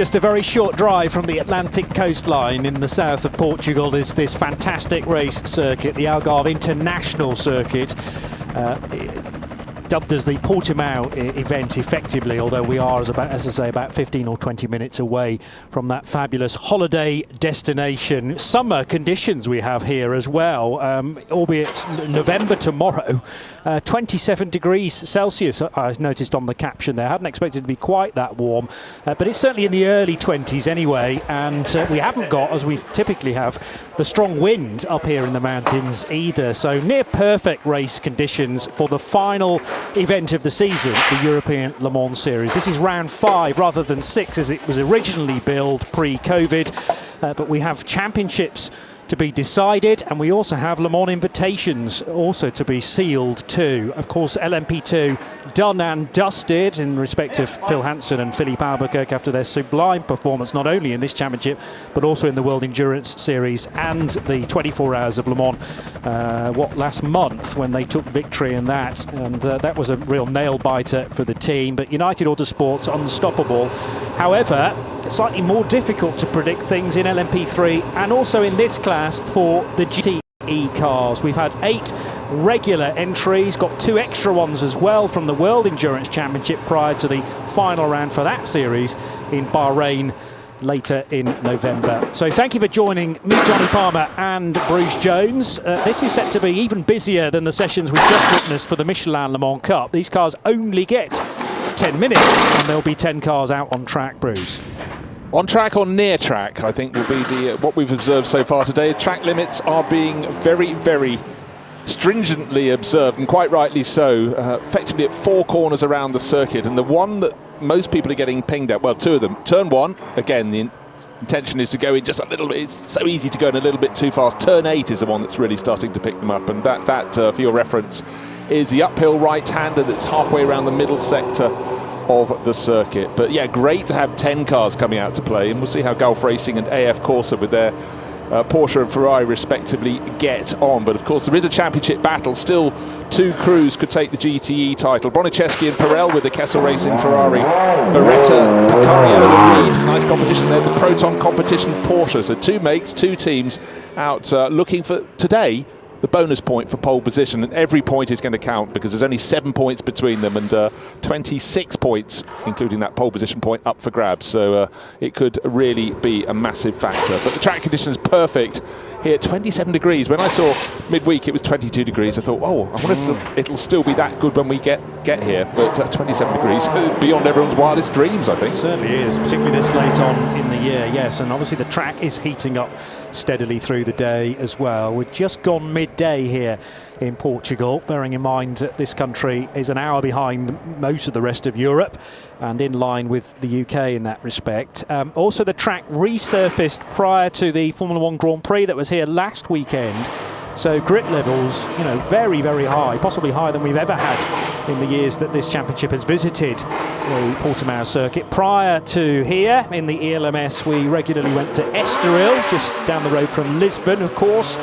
Just a very short drive from the Atlantic coastline in the south of Portugal is this fantastic race circuit, the Algarve International Circuit, dubbed as the Portimão event effectively, although we are, as I say, about 15 or 20 minutes away from that fabulous holiday destination. Summer conditions we have here as well, albeit November tomorrow. 27 degrees Celsius, I noticed on the caption there. I hadn't expected it to be quite that warm, but it's certainly in the early 20s anyway, and we haven't got, as we typically have, the strong wind up here in the mountains either. So near perfect race conditions for the final event of the season, the European Le Mans Series. This is round 5 rather than 6 as it was originally billed pre-COVID, but we have championships to be decided, and we also have Le Mans invitations also to be sealed too. Of course, LMP2 done and dusted in respect of Phil Hansen and Philippe Albuquerque after their sublime performance, not only in this championship, but also in the World Endurance Series and the 24 Hours of Le Mans, last month when they took victory in that. And that was a real nail-biter for the team. But United Autosport's unstoppable. However, slightly more difficult to predict things in LMP3 and also in this class for the GTE cars. We've had 8 regular entries, got 2 extra ones as well from the World Endurance Championship prior to the final round for that series in Bahrain later in November. So thank you for joining me, Johnny Palmer and Bruce Jones. This is set to be even busier than the sessions we've just witnessed for the Michelin Le Mans Cup. These cars only get 10 minutes and there'll be 10 cars out on track, Bruce. On track or near track, I think will be the what we've observed so far today. Track limits are being very, very stringently observed, and quite rightly so, effectively at 4 corners around the circuit. And the one that most people are getting pinged at, well, 2 of them. Turn 1, again, the intention is to go in just a little bit. It's so easy to go in a little bit too fast. Turn 8 is the one that's really starting to pick them up, and that for your reference, is the uphill right-hander that's halfway around the middle sector of the circuit. But yeah, great to have 10 cars coming out to play, and we'll see how Gulf Racing and AF Corsa with their Porsche and Ferrari respectively get on. But of course there is a championship battle. Still 2 crews could take the GTE title. Bronicheski and Perel with the Kessel Racing Ferrari, Beretta, Picariello and Reed. Nice competition there, the Proton competition Porsche. So 2 makes, 2 teams out looking for today the bonus point for pole position, and every point is going to count because there's only 7 points between them and 26 points, including that pole position point, up for grabs. So it could really be a massive factor. But the track conditions perfect here, 27 degrees. When I saw midweek it was 22 degrees, I thought, oh, I wonder if it'll still be that good when we get here. But 27 degrees, beyond everyone's wildest dreams, I think. It certainly is, particularly this late on in the year, yes. And obviously the track is heating up steadily through the day as well. We've just gone midday here in Portugal, bearing in mind that this country is an hour behind most of the rest of Europe and in line with the UK in that respect. Also, the track resurfaced prior to the Formula 1 Grand Prix that was here last weekend. So grip levels, you know, very, very high, possibly higher than we've ever had in the years that this championship has visited the Portimão circuit. Prior to here in the ELMS, we regularly went to Estoril, just down the road from Lisbon, of course.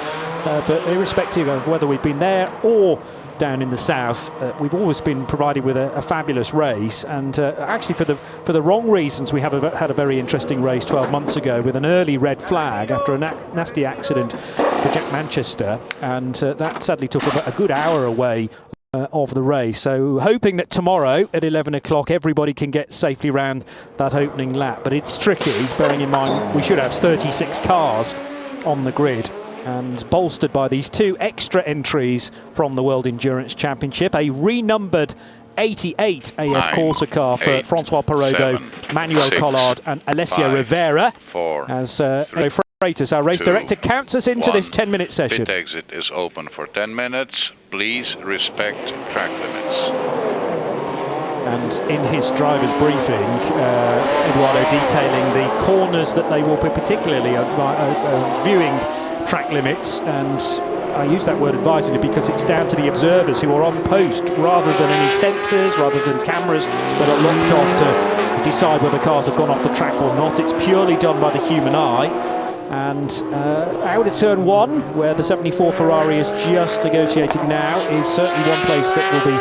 But irrespective of whether we've been there or down in the south, we've always been provided with a fabulous race. And actually, for the wrong reasons, we had a very interesting race 12 months ago with an early red flag after a nasty accident for Jack Manchester, and that sadly took a good hour away of the race. So hoping that tomorrow at 11 o'clock everybody can get safely round that opening lap. But it's tricky, bearing in mind we should have 36 cars on the grid, and bolstered by these 2 extra entries from the World Endurance Championship. A renumbered 88 AF Corsa car for François Perodo, Manuel Collard and Alessio Rivera. 4, as Freitas, our race director, counts us into this 10-minute session. Pit exit is open for 10 minutes. Please respect track limits. And in his driver's briefing, Eduardo detailing the corners that they will be particularly viewing track limits, and I use that word advisedly because it's down to the observers who are on post rather than any sensors, rather than cameras that are locked off to decide whether cars have gone off the track or not. It's purely done by the human eye. And out of turn 1, where the 74 Ferrari is just negotiating now, is certainly one place that will be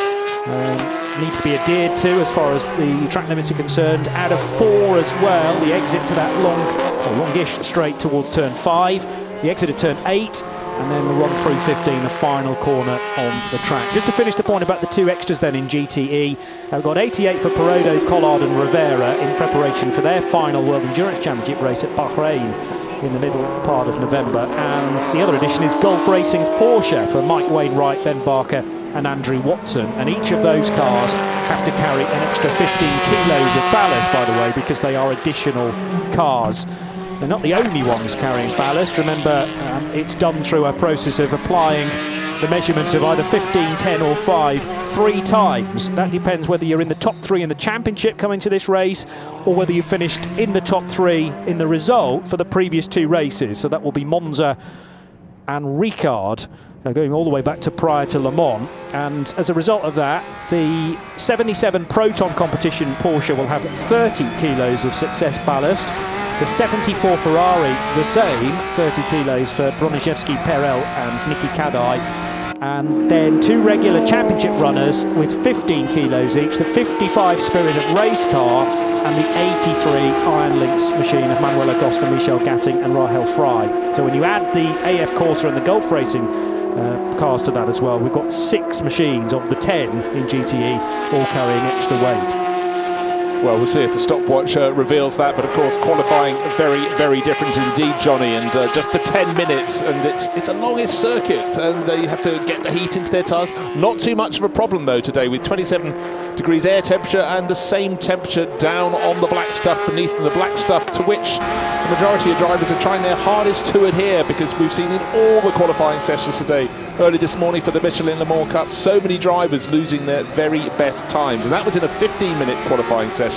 needs to be adhered to as far as the track limits are concerned. Out of 4 as well, the exit to that longish straight towards turn 5, the exit at turn 8, and then the run through 15, the final corner on the track. Just to finish the point about the 2 extras then in GTE, we've got 88 for Perodo, Collard and Rivera in preparation for their final World Endurance Championship race at Bahrain in the middle part of November. And the other addition is Gulf Racing's Porsche for Mike Wainwright, Ben Barker and Andrew Watson. And each of those cars have to carry an extra 15 kilos of ballast, by the way, because they are additional cars. They're not the only ones carrying ballast. Remember, it's done through a process of applying the measurement of either 15, 10 or 5 3 times. That depends whether you're in the top 3 in the championship coming to this race or whether you finished in the top 3 in the result for the previous 2 races. So that will be Monza and Ricard, going all the way back to prior to Le Mans. And as a result of that, the 77 Proton competition Porsche will have 30 kilos of success ballast. The 74 Ferrari, the same, 30 kilos for Broniszewski, Perel and Niki Kadai. And then 2 regular championship runners with 15 kilos each, the 55 Spirit of Race car and the 83 Iron Lynx machine of Manuel Agosta, Michel Gatting and Rahel Fry. So when you add the AF Corsa and the Gulf Racing cars to that as well, we've got 6 machines of the 10 in GTE, all carrying extra weight. Well, we'll see if the stopwatch reveals that, but of course qualifying very, very different indeed, Johnny, and just the 10 minutes, and it's a longish circuit, and they have to get the heat into their tyres. Not too much of a problem though today, with 27 degrees air temperature and the same temperature down on the black stuff beneath them, the black stuff to which the majority of drivers are trying their hardest to adhere, because we've seen in all the qualifying sessions today, early this morning for the Michelin Le Mans Cup, so many drivers losing their very best times, and that was in a 15-minute qualifying session.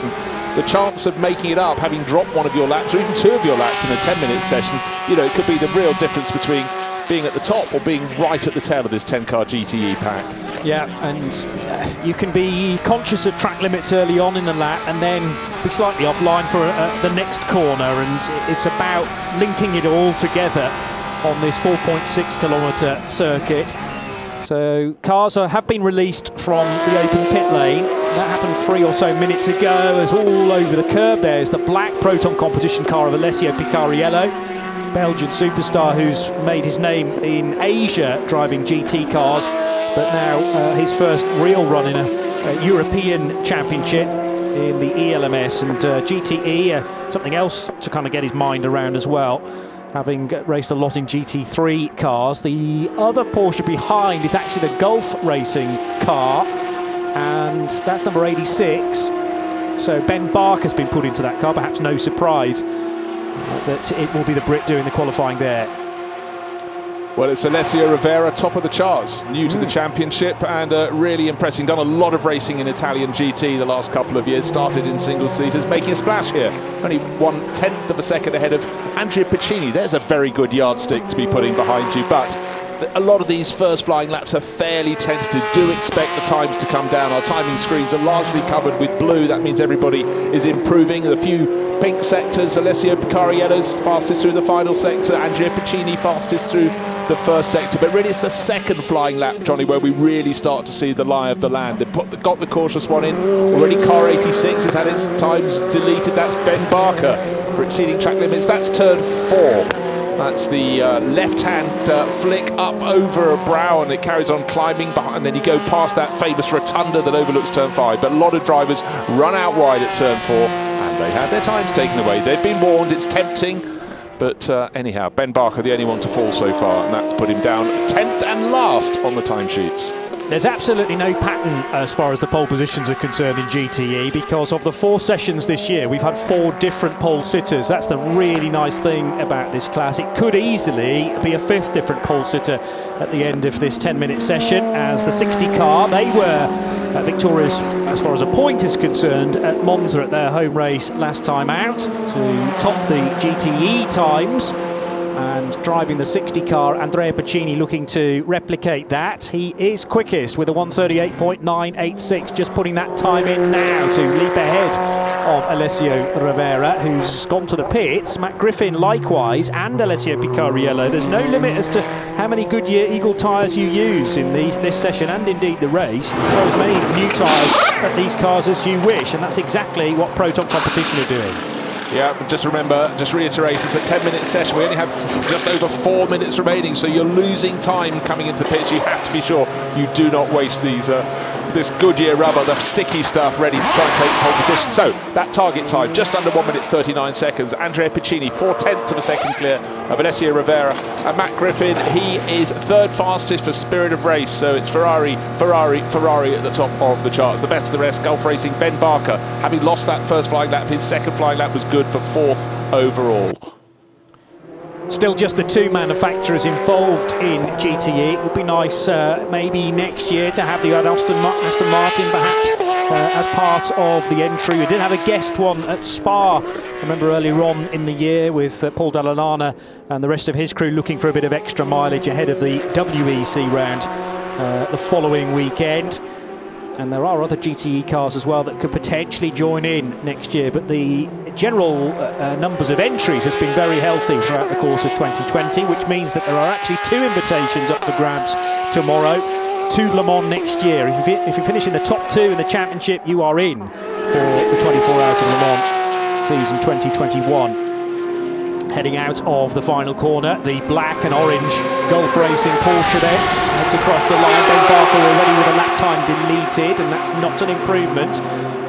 The chance of making it up, having dropped one of your laps or even 2 of your laps in a 10-minute session, you know, it could be the real difference between being at the top or being right at the tail of this 10-car GTE pack. Yeah, and you can be conscious of track limits early on in the lap and then be slightly offline for the next corner, and it's about linking it all together on this 4.6 kilometre circuit. So cars have been released from the open pit lane. That happened 3 or so minutes ago, as all over the curb there's the black Proton competition car of Alessio Picariello, Belgian superstar who's made his name in Asia driving GT cars, but now his first real run in a European championship in the ELMS, and GTE, something else to kind of get his mind around as well, having raced a lot in GT3 cars. The other Porsche behind is actually the Gulf Racing car, and that's number 86. So Ben Barker's been put into that car, perhaps no surprise that it will be the Brit doing the qualifying there. Well, it's Alessio Rivera, top of the charts, new to the championship, and really impressing. Done a lot of racing in Italian GT the last couple of years, started in single-seaters, making a splash here. Only 1/10 of a second ahead of Andrea Piccini. There's a very good yardstick to be putting behind you, but a lot of these first flying laps are fairly tentative. Do expect the times to come down. Our timing screens are largely covered with blue. That means everybody is improving. A few pink sectors. Alessio Picariello's fastest through the final sector. Andrea Piccini fastest through the first sector. But really it's the second flying lap, Johnny, where we really start to see the lie of the land. They've got the cautious one in. Already car 86 has had its times deleted. That's Ben Barker for exceeding track limits. That's turn 4. That's the left-hand flick up over a brow, and it carries on climbing behind, and then you go past that famous rotunda that overlooks turn 5. But a lot of drivers run out wide at turn 4, and they have their times taken away. They've been warned, it's tempting, but anyhow, Ben Barker the only one to fall so far, and that's put him down 10th and last on the timesheets. There's absolutely no pattern as far as the pole positions are concerned in GTE, because of the 4 sessions this year, we've had 4 different pole sitters. That's the really nice thing about this class. It could easily be a 5th different pole sitter at the end of this 10-minute session, as the 60 car, they were victorious as far as a point is concerned at Monza at their home race last time out to top the GTE times. and driving the 60 car, Andrea Piccini, looking to replicate that. He is quickest with a 1:38.986, just putting that time in now to leap ahead of Alessio Rivera, who's gone to the pits. Matt Griffin likewise, and Alessio Picariello. There's no limit as to how many Goodyear Eagle tyres you use in this session, and indeed the race. You can throw as many new tyres at these cars as you wish, and that's exactly what Proton Competition are doing. Yeah, just remember, just reiterate, it's a 10-minute session. We only have just over 4 minutes remaining, so you're losing time coming into the pits. You have to be sure you do not waste these this Goodyear rubber, the sticky stuff, ready to try and take pole position. So that target time, just under 1 minute 39 seconds. Andrea Piccini, 4/10 of a second clear of Alessio Rivera. And Matt Griffin, he is third fastest for Spirit of Race. So it's Ferrari at the top of the charts. The best of the rest, Gulf Racing, Ben Barker, having lost that first flying lap, his second flying lap was good for 4th overall. Still just the two manufacturers involved in GTE. It would be nice maybe next year to have the Aston Martin perhaps as part of the entry. We did have a guest one at Spa, I remember earlier on in the year, with Paul Dall'Anna and the rest of his crew looking for a bit of extra mileage ahead of the WEC round the following weekend. And there are other GTE cars as well that could potentially join in next year, but the general numbers of entries has been very healthy throughout the course of 2020, which means that there are actually 2 invitations up for grabs tomorrow to Le Mans next year. If you finish in the top 2 in the championship, you are in for the 24 Hours of Le Mans season 2021. Heading out of the final corner, the black and orange Gulf Racing Porsche then heads across the line. Ben Barker already with a lap time deleted, and that's not an improvement.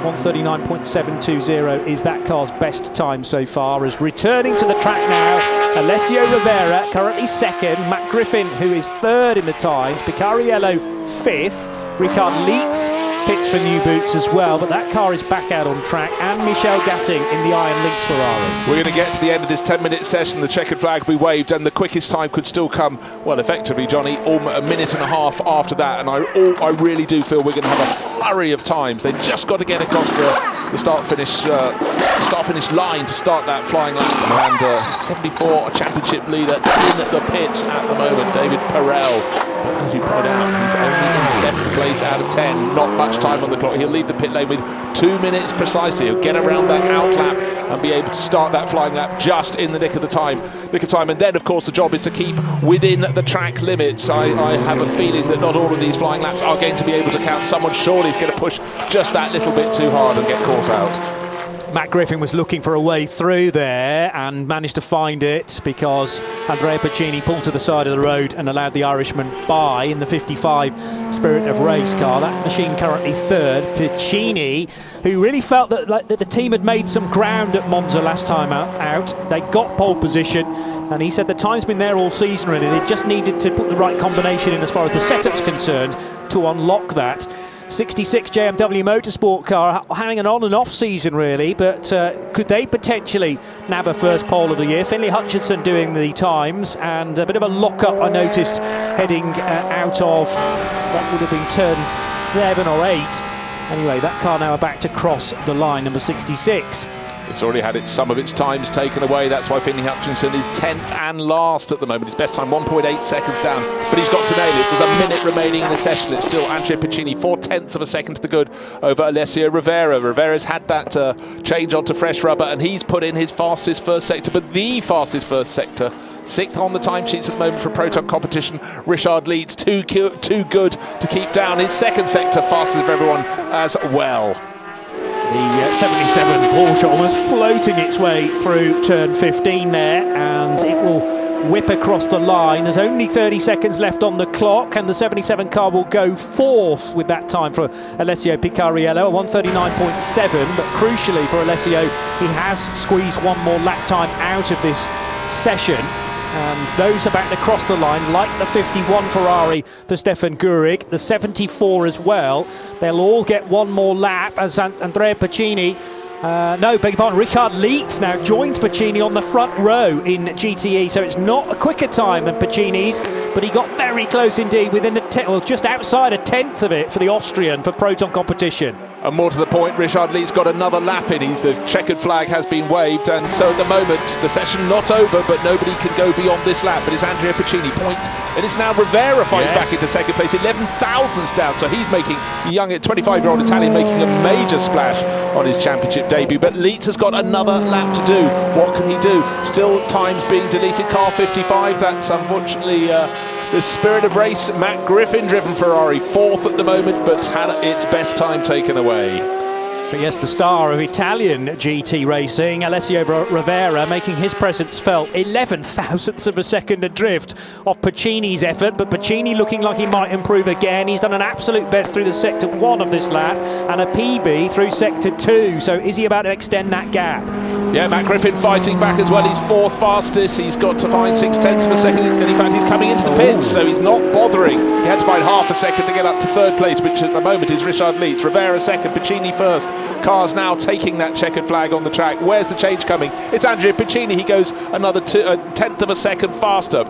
1:39.720 is that car's best time so far. As returning to the track now, Alessio Rivera currently second, Matt Griffin, who is third in the times, Picariello 5th, Ricard Leitz pits for new boots as well, but that car is back out on track, and Michel Gatting in the Iron Lynx Ferrari. We're going to get to the end of this 10-minute session. The checkered flag will be waved, and the quickest time could still come, well, effectively, Johnny, a minute and a half after that. And I really do feel we're going to have a flurry of times. They've just got to get across the start-finish line to start that flying lap. And 74, a championship leader in the pits at the moment, David Perel. But as you point out, he's only in 7th place out of 10. Not much time on the clock. He'll leave the pit lane with 2 minutes precisely. He'll get around that out lap and be able to start that flying lap just in the nick of time. And then, of course, the job is to keep within the track limits. I have a feeling that not all of these flying laps are going to be able to count. Someone surely is going to push just that little bit too hard and get caught out. Matt Griffin was looking for a way through there and managed to find it, because Andrea Piccini pulled to the side of the road and allowed the Irishman by in the 55 Spirit of Race car. That machine currently third. Piccini, who really felt that the team had made some ground at Monza last time out. They got pole position, and he said the time's been there all season really. They just needed to put the right combination in as far as the setup's concerned to unlock that. 66 JMW Motorsport car having an on and off season really, but could they potentially nab a first pole of the year? Finlay Hutchinson doing the times, and a bit of a lock-up I noticed heading out of what would have been turn 7 or 8. Anyway, that car now about to cross the line, number 66. It's already had some of its times taken away. That's why Finlay Hutchinson is 10th and last at the moment. His best time 1.8 seconds down, but he's got to nail it. There's a minute remaining in the session. It's still Andrea Piccini, 4/10 of a second to the good over Alessio Rivera. Rivera's had that change onto fresh rubber, and he's put in his fastest first sector, but the fastest first sector. 6th on the timesheets at the moment for Proton Competition. Richard Leeds, too good to keep down. His second sector, fastest of everyone as well. The 77 Porsche almost floating its way through turn 15 there, and it will whip across the line. There's only 30 seconds left on the clock, and the 77 car will go 4th with that time for Alessio Picariello, 1:39.7. But crucially for Alessio, he has squeezed one more lap time out of this session. And those about to cross the line, like the 51 Ferrari for Stefan Gurig, the 74 as well, they'll all get one more lap as Andrea Piccini, Ricard Leitz now joins Piccini on the front row in GTE, so it's not a quicker time than Piccini's, but he got very close indeed, within just outside a 10th of it for the Austrian for Proton Competition. And more to the point, Richard Leeds got another lap in. The checkered flag has been waved, and so at the moment, the session not over, but nobody can go beyond this lap. But it's Andrea Piccini point, and it's now Rivera finds back into second place, 11 thousandths down. So he's making, young 25-year-old Italian, making a major splash on his championship debut. But Leeds has got another lap to do. What can he do? Still times being deleted. Car 55. That's unfortunately the spirit of race. Matt Griffin driven Ferrari, fourth at the moment, but had its best time taken away. But yes, the star of Italian GT racing, Alessio Rivera, making his presence felt. 11 thousandths of a second adrift off Piccini's effort, but Piccini looking like he might improve again. He's done an absolute best through the sector 1 of this lap and a PB through sector 2. So is he about to extend that gap? Yeah, Matt Griffin fighting back as well. He's fourth fastest. He's got to find 0.6 of a second, and in fact he's coming into the pits, so he's not bothering. He had to find half a second to get up to third place, which at the moment is Richard Leeds. Rivera second, Piccini first. Cars now taking that checkered flag on the track. Where's the change coming? It's Andrea Piccini. He goes another 1/10 of a second faster.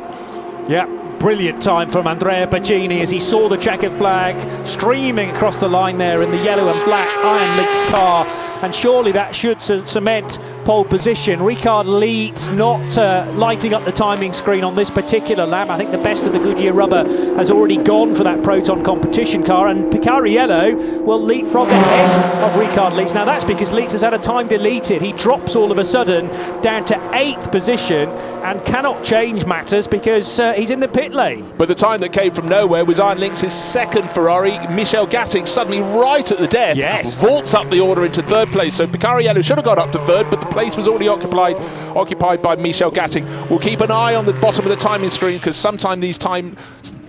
Yeah, brilliant time from Andrea Piccini as he saw the checkered flag streaming across the line there in the yellow and black Iron Lynx car, and surely that should cement pole position. Richard Leeds not lighting up the timing screen on this particular lap. I think the best of the Goodyear rubber has already gone for that Proton competition car, and Picariello will leapfrog ahead of Richard Leeds. Now that's because Leeds has had a time deleted. He drops all of a sudden down to 8th position and cannot change matters because he's in the pit lane. But the time that came from nowhere was Iron Lynx's second Ferrari. Michel Gatting suddenly right at the death. Yes. Vaults up the order into third place. So Picariello should have got up to third, but the place was already occupied by Michel Gatting. We'll keep an eye on the bottom of the timing screen because sometimes these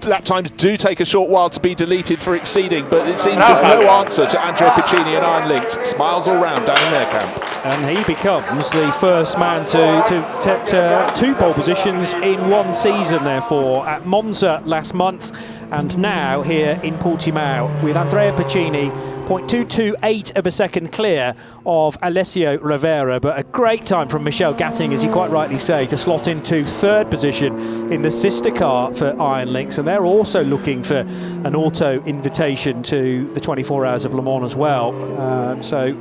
lap times do take a short while to be deleted for exceeding, but it seems there's no answer to Andrea Piccini and Iron Lynx. Smiles all round down in their camp. And he becomes the first man to 2 pole positions in 1 season, therefore, at Monza last month and now here in Portimão, with Andrea Piccini 0.228 of a second clear of Alessio Rivera. But a great time from Michel Gatting, as you quite rightly say, to slot into 3rd position in the sister car for Iron Lynx, and they're also looking for an auto invitation to the 24 Hours of Le Mans as well. So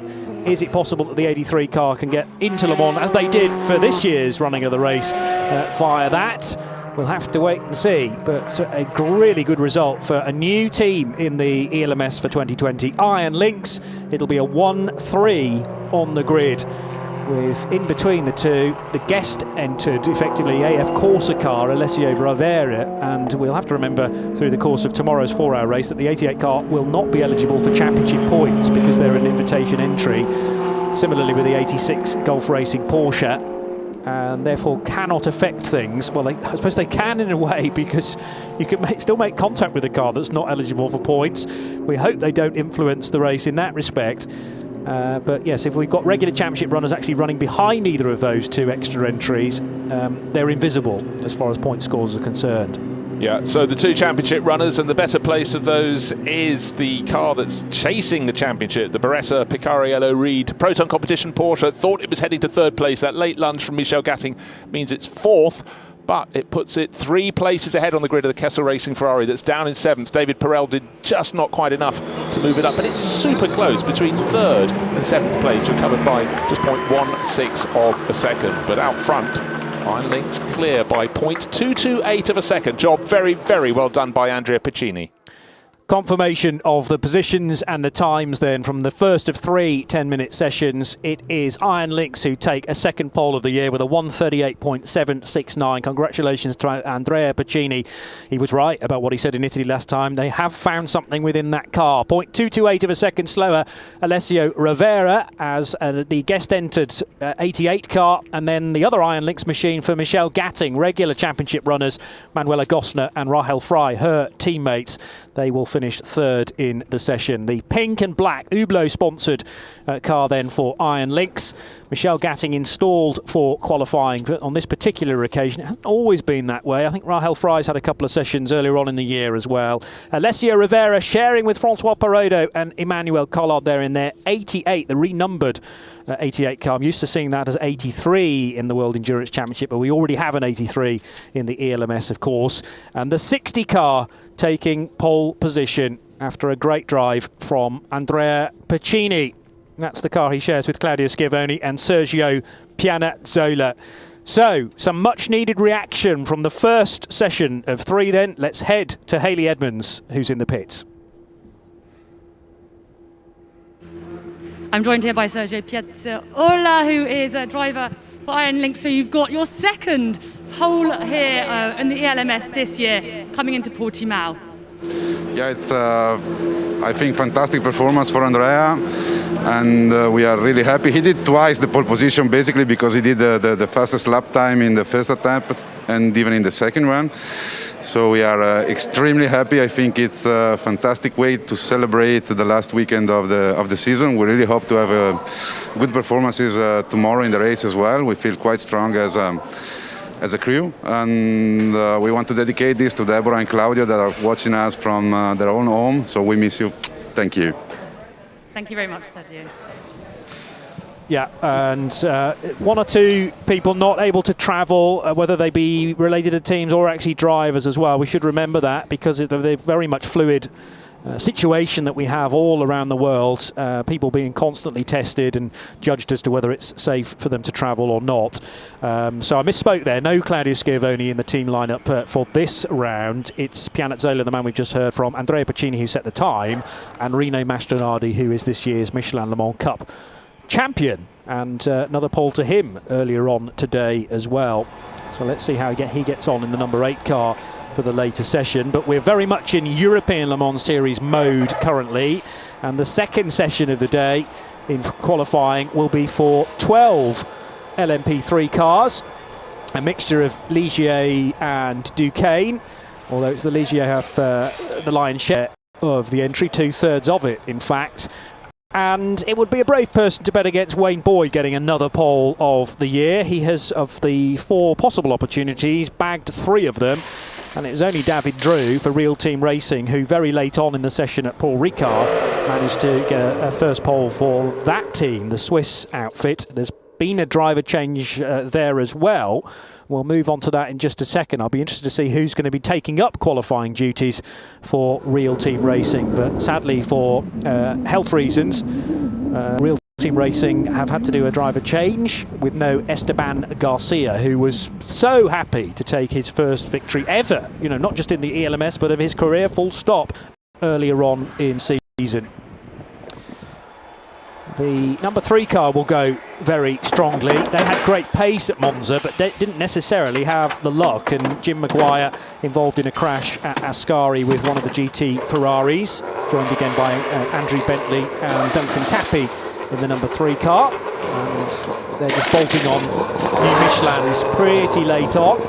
is it possible that the 83 car can get into Le Mans, as they did for this year's running of the race, via that? We'll have to wait and see, but a really good result for a new team in the ELMS for 2020. Iron Lynx, it'll be a 1-3 on the grid, with in between the two, the guest entered, effectively AF Corsa car, Alessio Rivera, and we'll have to remember through the course of tomorrow's 4-hour race that the 88 car will not be eligible for championship points because they're an invitation entry, similarly with the 86 Golf Racing Porsche, and therefore cannot affect things. Well, I suppose they can in a way, because you can still make contact with a car that's not eligible for points. We hope they don't influence the race in that respect. But yes, if we've got regular championship runners actually running behind either of those 2 extra entries, they're invisible as far as point scores are concerned. Yeah, so the 2 championship runners, and the better place of those is the car that's chasing the championship, the Beretta Picariello Reed Proton Competition Porsche. Thought it was heading to 3rd place. That late lunge from Michel Gatting means it's 4th, but it puts it 3 places ahead on the grid of the Kessel Racing Ferrari that's down in 7th. David Perel did just not quite enough to move it up, but it's super close between 3rd and 7th place. You're covered by just 0.16 of a second, but out front, Iron Lynx clear by 0.228 of a second. Job very, very well done by Andrea Piccini. Confirmation of the positions and the times then from the first of 3 10-minute sessions. It is Iron Lynx who take a second pole of the year with a 1:38.769. Congratulations to Andrea Piccini. He was right about what he said in Italy last time. They have found something within that car. 0.228 of a second slower Alessio Rivera as the guest entered 88 car, and then the other Iron Lynx machine for Michel Gatting, regular championship runners, Manuela Gosner and Rahel Frey, her teammates. They will finish 3rd in the session. The pink and black Hublot-sponsored car then for Iron Lynx. Michel Gatting installed for qualifying on this particular occasion. It hasn't always been that way. I think Rahel Frey's had a couple of sessions earlier on in the year as well. Alessio Rivera sharing with Francois Perrodo and Emmanuel Collard there in their 88, the renumbered 88 car. I'm used to seeing that as 83 in the World Endurance Championship, but we already have an 83 in the ELMS, of course. And the 60 car taking pole position. after a great drive from Andrea Pacini. That's the car he shares with Claudio Schiavoni and Sergio Pianazzola. So, some much-needed reaction from the first session of 3 then. Let's head to Hayley Edmonds, who's in the pits. I'm joined here by Sergio Piazzolla, who is a driver for Iron Link. So you've got your second pole here in the ELMS this year, coming into Portimão. Yeah, it's, I think, fantastic performance for Andrea, and we are really happy. He did twice the pole position, basically, because he did the fastest lap time in the first attempt and even in the second one. So we are extremely happy. I think it's a fantastic way to celebrate the last weekend of the season. We really hope to have good performances tomorrow in the race as well. We feel quite strong as a crew, and we want to dedicate this to Deborah and Claudio that are watching us from their own home. So we miss you. Thank you. Thank you very much, Sergio. Yeah, and 1 or 2 people not able to travel, whether they be related to teams or actually drivers as well. We should remember that, because of the very much fluid situation that we have all around the world, people being constantly tested and judged as to whether it's safe for them to travel or not. So I misspoke there. No Claudio Schiavoni in the team lineup for this round. It's Pianazzola, the man we've just heard from, Andrea Pacini, who set the time, and Rene Mastronardi, who is this year's Michelin Le Mans Cup champion, and another pole to him earlier on today as well. So let's see how he gets on in the number 8 car for the later session. But we're very much in European Le Mans Series mode currently, and the second session of the day in qualifying will be for 12 LMP3 cars, a mixture of Ligier and Duquesne, although it's the Ligier have the lion's share of the entry, 2/3 of it in fact. And it would be a brave person to bet against Wayne Boyd getting another pole of the year. He has, of the 4 possible opportunities, bagged 3 of them. And it was only David Drew for Real Team Racing who very late on in the session at Paul Ricard managed to get a first pole for that team, the Swiss outfit. There's been a driver change there as well. We'll move on to that in just a second. I'll be interested to see who's going to be taking up qualifying duties for Real Team Racing. But sadly, for health reasons, Real Team Racing have had to do a driver change with no Esteban Garcia, who was so happy to take his first victory ever, you know, not just in the ELMS, but of his career, full stop, earlier on in season. The number 3 car will go very strongly. They had great pace at Monza, but they didn't necessarily have the luck. And Jim Maguire involved in a crash at Ascari with one of the GT Ferraris, joined again by Andrew Bentley and Duncan Tappy in the number 3 car. And they're just bolting on new Michelins pretty late on.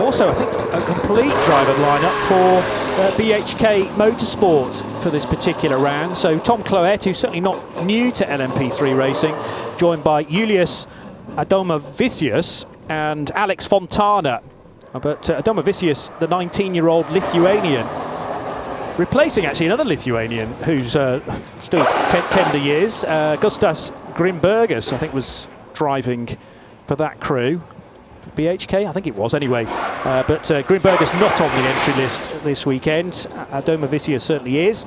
Also, I think a complete driver lineup for BHK Motorsport for this particular round. So Tom Cloet, who's certainly not new to LMP3 racing, joined by Julius Adomavicius and Alex Fontana. But Adomavicius, the 19-year-old Lithuanian, replacing actually another Lithuanian who's still tender years. Gustas Grimbergus, I think, was driving for that crew. BHK, I think it was anyway. But Grimberger's not on the entry list this weekend. Adomavicius certainly is.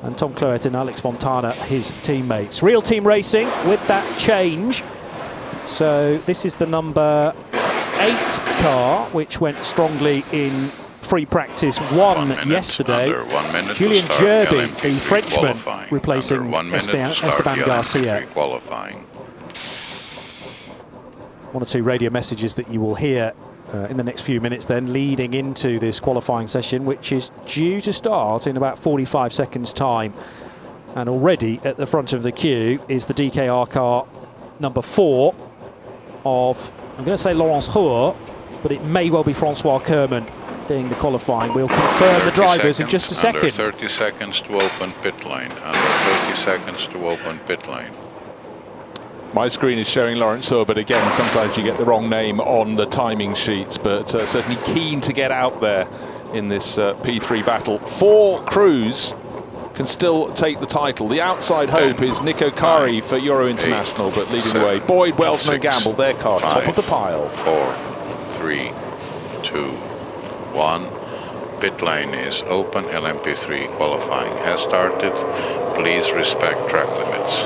And Tom Cloet and Alex Fontana, his teammates. Real Team Racing with that change. So this is the number 8 car, which went strongly in free practice 1 yesterday. Julian Gerby, the Frenchman, replacing Esteban Garcia. Qualifying. 1 or 2 radio messages that you will hear in the next few minutes then, leading into this qualifying session, which is due to start in about 45 seconds time. And already at the front of the queue is the DKR car number 4 of, I'm going to say Laurence Hoare, but it may well be Francois Kerman doing the qualifying. We'll confirm the drivers in just a second. 30 seconds to open pit lane. Under 30 seconds to open pit lane. My screen is showing Laurence Hoare, but again, sometimes you get the wrong name on the timing sheets, but certainly keen to get out there in this P3 battle. 4 crews can still take the title. The outside hope is Nico Kari for Euro International, but leading the way. Boyd, Weldon and Gamble, their car, top of the pile. 4, 3, 2, 1. pit lane is open. LMP3 qualifying has started. Please respect track limits.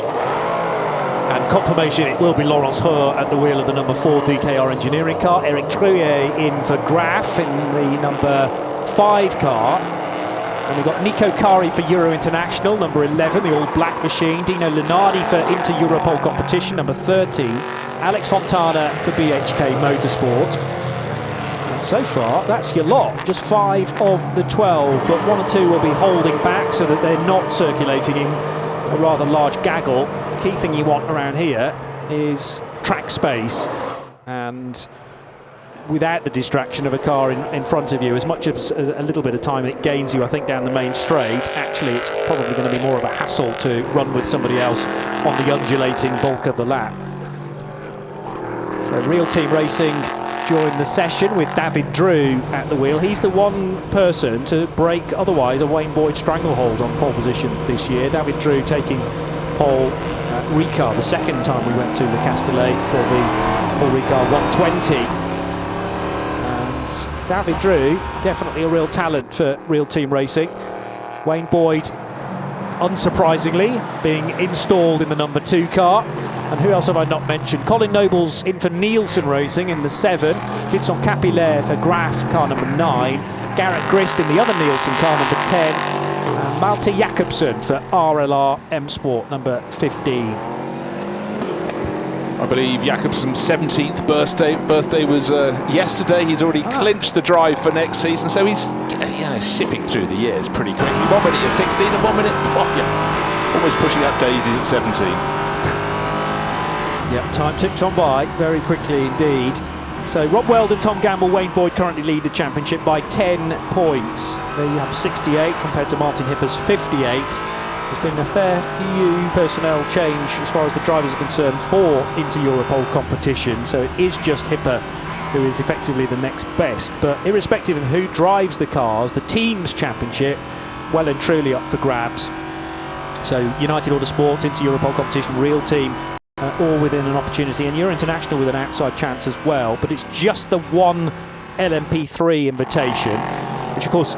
And confirmation, it will be Laurence Heur at the wheel of the number 4 DKR engineering car. Eric Truyer in for Graf in the number 5 car. And we've got Nico Kari for Euro International, number 11, the all-black machine. Dino Lunardi for Inter-Europol competition, number 13. Alex Fontana for BHK Motorsport. And so far, that's your lot. Just 5 of the 12, but 1 or 2 will be holding back so that they're not circulating in a rather large gaggle. The key thing you want around here is track space, and without the distraction of a car in front of you, as much as a little bit of time it gains you, I think, down the main straight, actually it's probably going to be more of a hassle to run with somebody else on the undulating bulk of the lap. So Real Team Racing joined the session with David Drew at the wheel. He's the one person to break otherwise a Wayne Boyd stranglehold on pole position this year. David Drew taking pole at Ricard the second time we went to Le Castellet for the Paul Ricard 120. David Drew, definitely a real talent for Real Team Racing. Wayne Boyd, unsurprisingly, being installed in the number 2 car. And who else have I not mentioned? Colin Noble's in for Nielsen Racing in the 7. Vincent Capillet for Graf, car number 9. Garrett Grist in the other Nielsen car, number 10. And Malte Jakobsen for RLR M Sport, number 15. I believe Jakobsen's 17th birthday was yesterday. He's already clinched the drive for next season, so he's shipping through the years pretty quickly. 1 minute at 16 and 1 minute, almost pushing up daisies at 17. Yep, time ticks on by very quickly indeed. So Rob Weldon, Tom Gamble, Wayne Boyd currently lead the championship by 10 points. They have 68 compared to Martin Hipper's 58. There's been a fair few personnel change as far as the drivers are concerned for Inter-Europol competition, so it is just Hipper who is effectively the next best. But irrespective of who drives the cars, the team's championship well and truly up for grabs. So United Autosport, Inter-Europol competition, Real Team, all within an opportunity, and Euro International with an outside chance as well. But it's just the one LMP3 invitation, which of course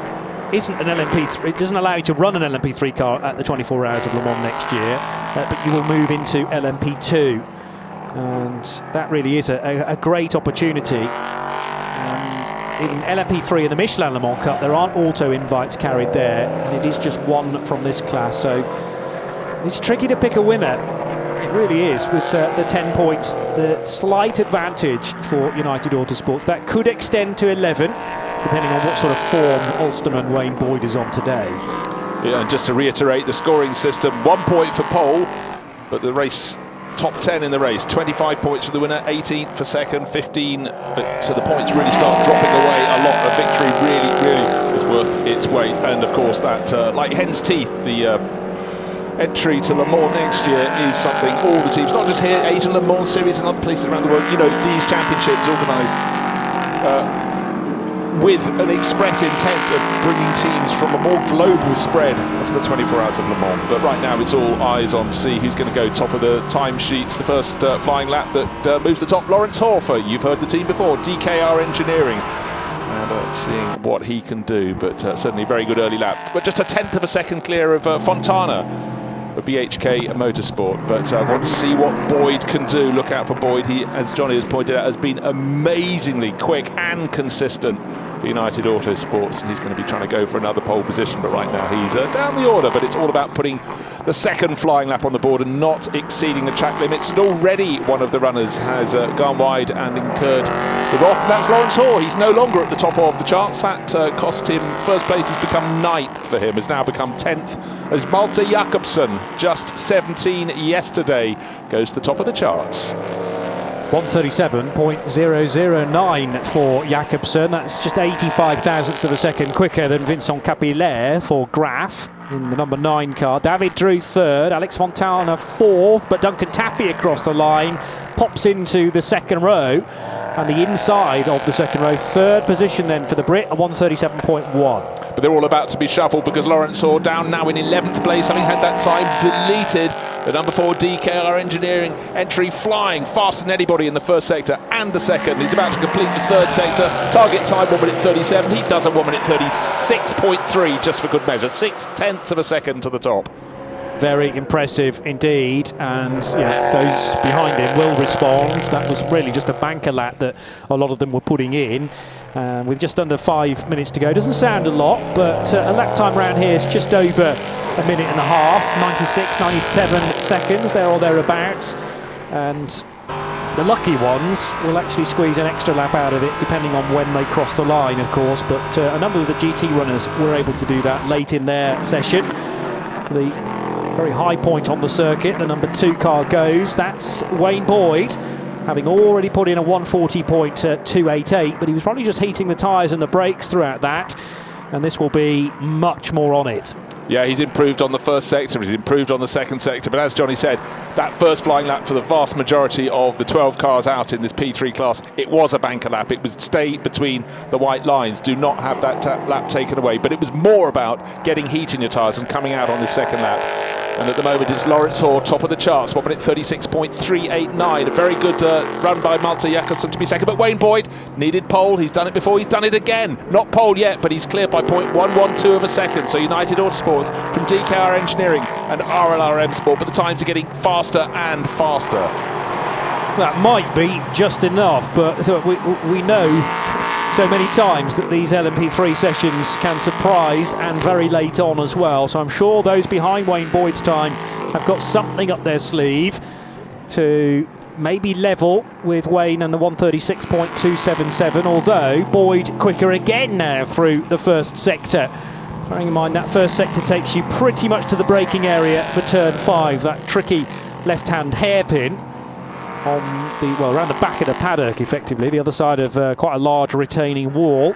isn't an LMP3. It doesn't allow you to run an LMP3 car at the 24 Hours of Le Mans next year, but you will move into LMP2, and that really is a great opportunity. In LMP3 in the Michelin Le Mans Cup, there aren't auto invites carried there, and it is just one from this class, so it's tricky to pick a winner. It really is, with the 10 points, the slight advantage for United Autosports. That could extend to 11, depending on what sort of form Ulsterman Wayne Boyd is on today. Yeah, and just to reiterate the scoring system, 1 point for pole, but the race, top 10 in the race, 25 points for the winner, 18 for second, 15, so the points really start dropping away a lot. A victory really is worth its weight. And of course that, like hen's teeth, the entry to Le Mans next year is something all the teams, not just here, Asian Le Mans Series and other places around the world, you know, these championships organised with an express intent of bringing teams from a more global spread to the 24 Hours of Le Mans. But right now it's all eyes on to see who's going to go top of the timesheets. The first flying lap that moves the top, Laurence Heur. You've heard the team before, DKR Engineering. And seeing what he can do, but certainly a very good early lap. But just a 1/10 of a second clear of Fontana for BHK Motorsport. But I want to see what Boyd can do. Look out for Boyd. He, as Johnny has pointed out, has been amazingly quick and consistent for United Autosports, and he's going to be trying to go for another pole position, but right now he's down the order. But it's all about putting the second flying lap on the board and not exceeding the track limits. And already one of the runners has gone wide and incurred the off. That's Laurence Heur. He's no longer at the top of the charts. That cost him first place. Has become 9th for him. Has now become 10th as Malte Jakobsen, just 17 yesterday, goes to the top of the charts. 137.009 for Jakobsen. That's just 85 thousandths of a second quicker than Vincent Capillet for Graf in the number 9 car. David Drew 3rd, Alex Fontana 4th, but Duncan Tappy across the line. pops into the second row and the inside of the second row. Third position then for the Brit, a 1:37.1. But they're all about to be shuffled because Lawrence Hoare down now in 11th place, having had that time deleted. The number 4 DKR Engineering entry flying faster than anybody in the first sector and the second. He's about to complete the third sector. Target time 1:37. He does a 1:36.3 just for good measure. 0.6 of a second to the top. Very impressive indeed, and yeah, those behind him will respond. That was really just a banker lap that a lot of them were putting in. With just under 5 minutes to go. Doesn't sound a lot, but a lap time around here is just over a minute and a half, 96, 97 seconds, there or thereabouts. And the lucky ones will actually squeeze an extra lap out of it, depending on when they cross the line, of course. But a number of the GT runners were able to do that late in their session. The very high point on the circuit, the number 2 car goes. That's Wayne Boyd, having already put in a 1:40.288, but he was probably just heating the tyres and the brakes throughout that, and this will be much more on it. Yeah, he's improved on the first sector, he's improved on the second sector, but as Johnny said, that first flying lap for the vast majority of the 12 cars out in this P3 class, it was a banker lap. It was stay between the white lines, do not have that lap taken away, but it was more about getting heat in your tyres and coming out on this second lap. And at the moment it's Lawrence Hoare, top of the charts, 1:36.389. A very good run by Malte Jakobsen to be second, but Wayne Boyd needed pole. He's done it before, he's done it again. Not pole yet, but he's cleared by 0.112 of a second. So United Autosports from DKR Engineering and RLRM Sport, but the times are getting faster and faster. That might be just enough, but we know so many times that these LMP3 sessions can surprise, and very late on as well. So I'm sure those behind Wayne Boyd's time have got something up their sleeve to maybe level with Wayne and the 1:36.277, although Boyd quicker again now through the first sector. Bearing in mind that first sector takes you pretty much to the braking area for turn 5, that tricky left-hand hairpin on the, well, around the back of the paddock, effectively, the other side of quite a large retaining wall.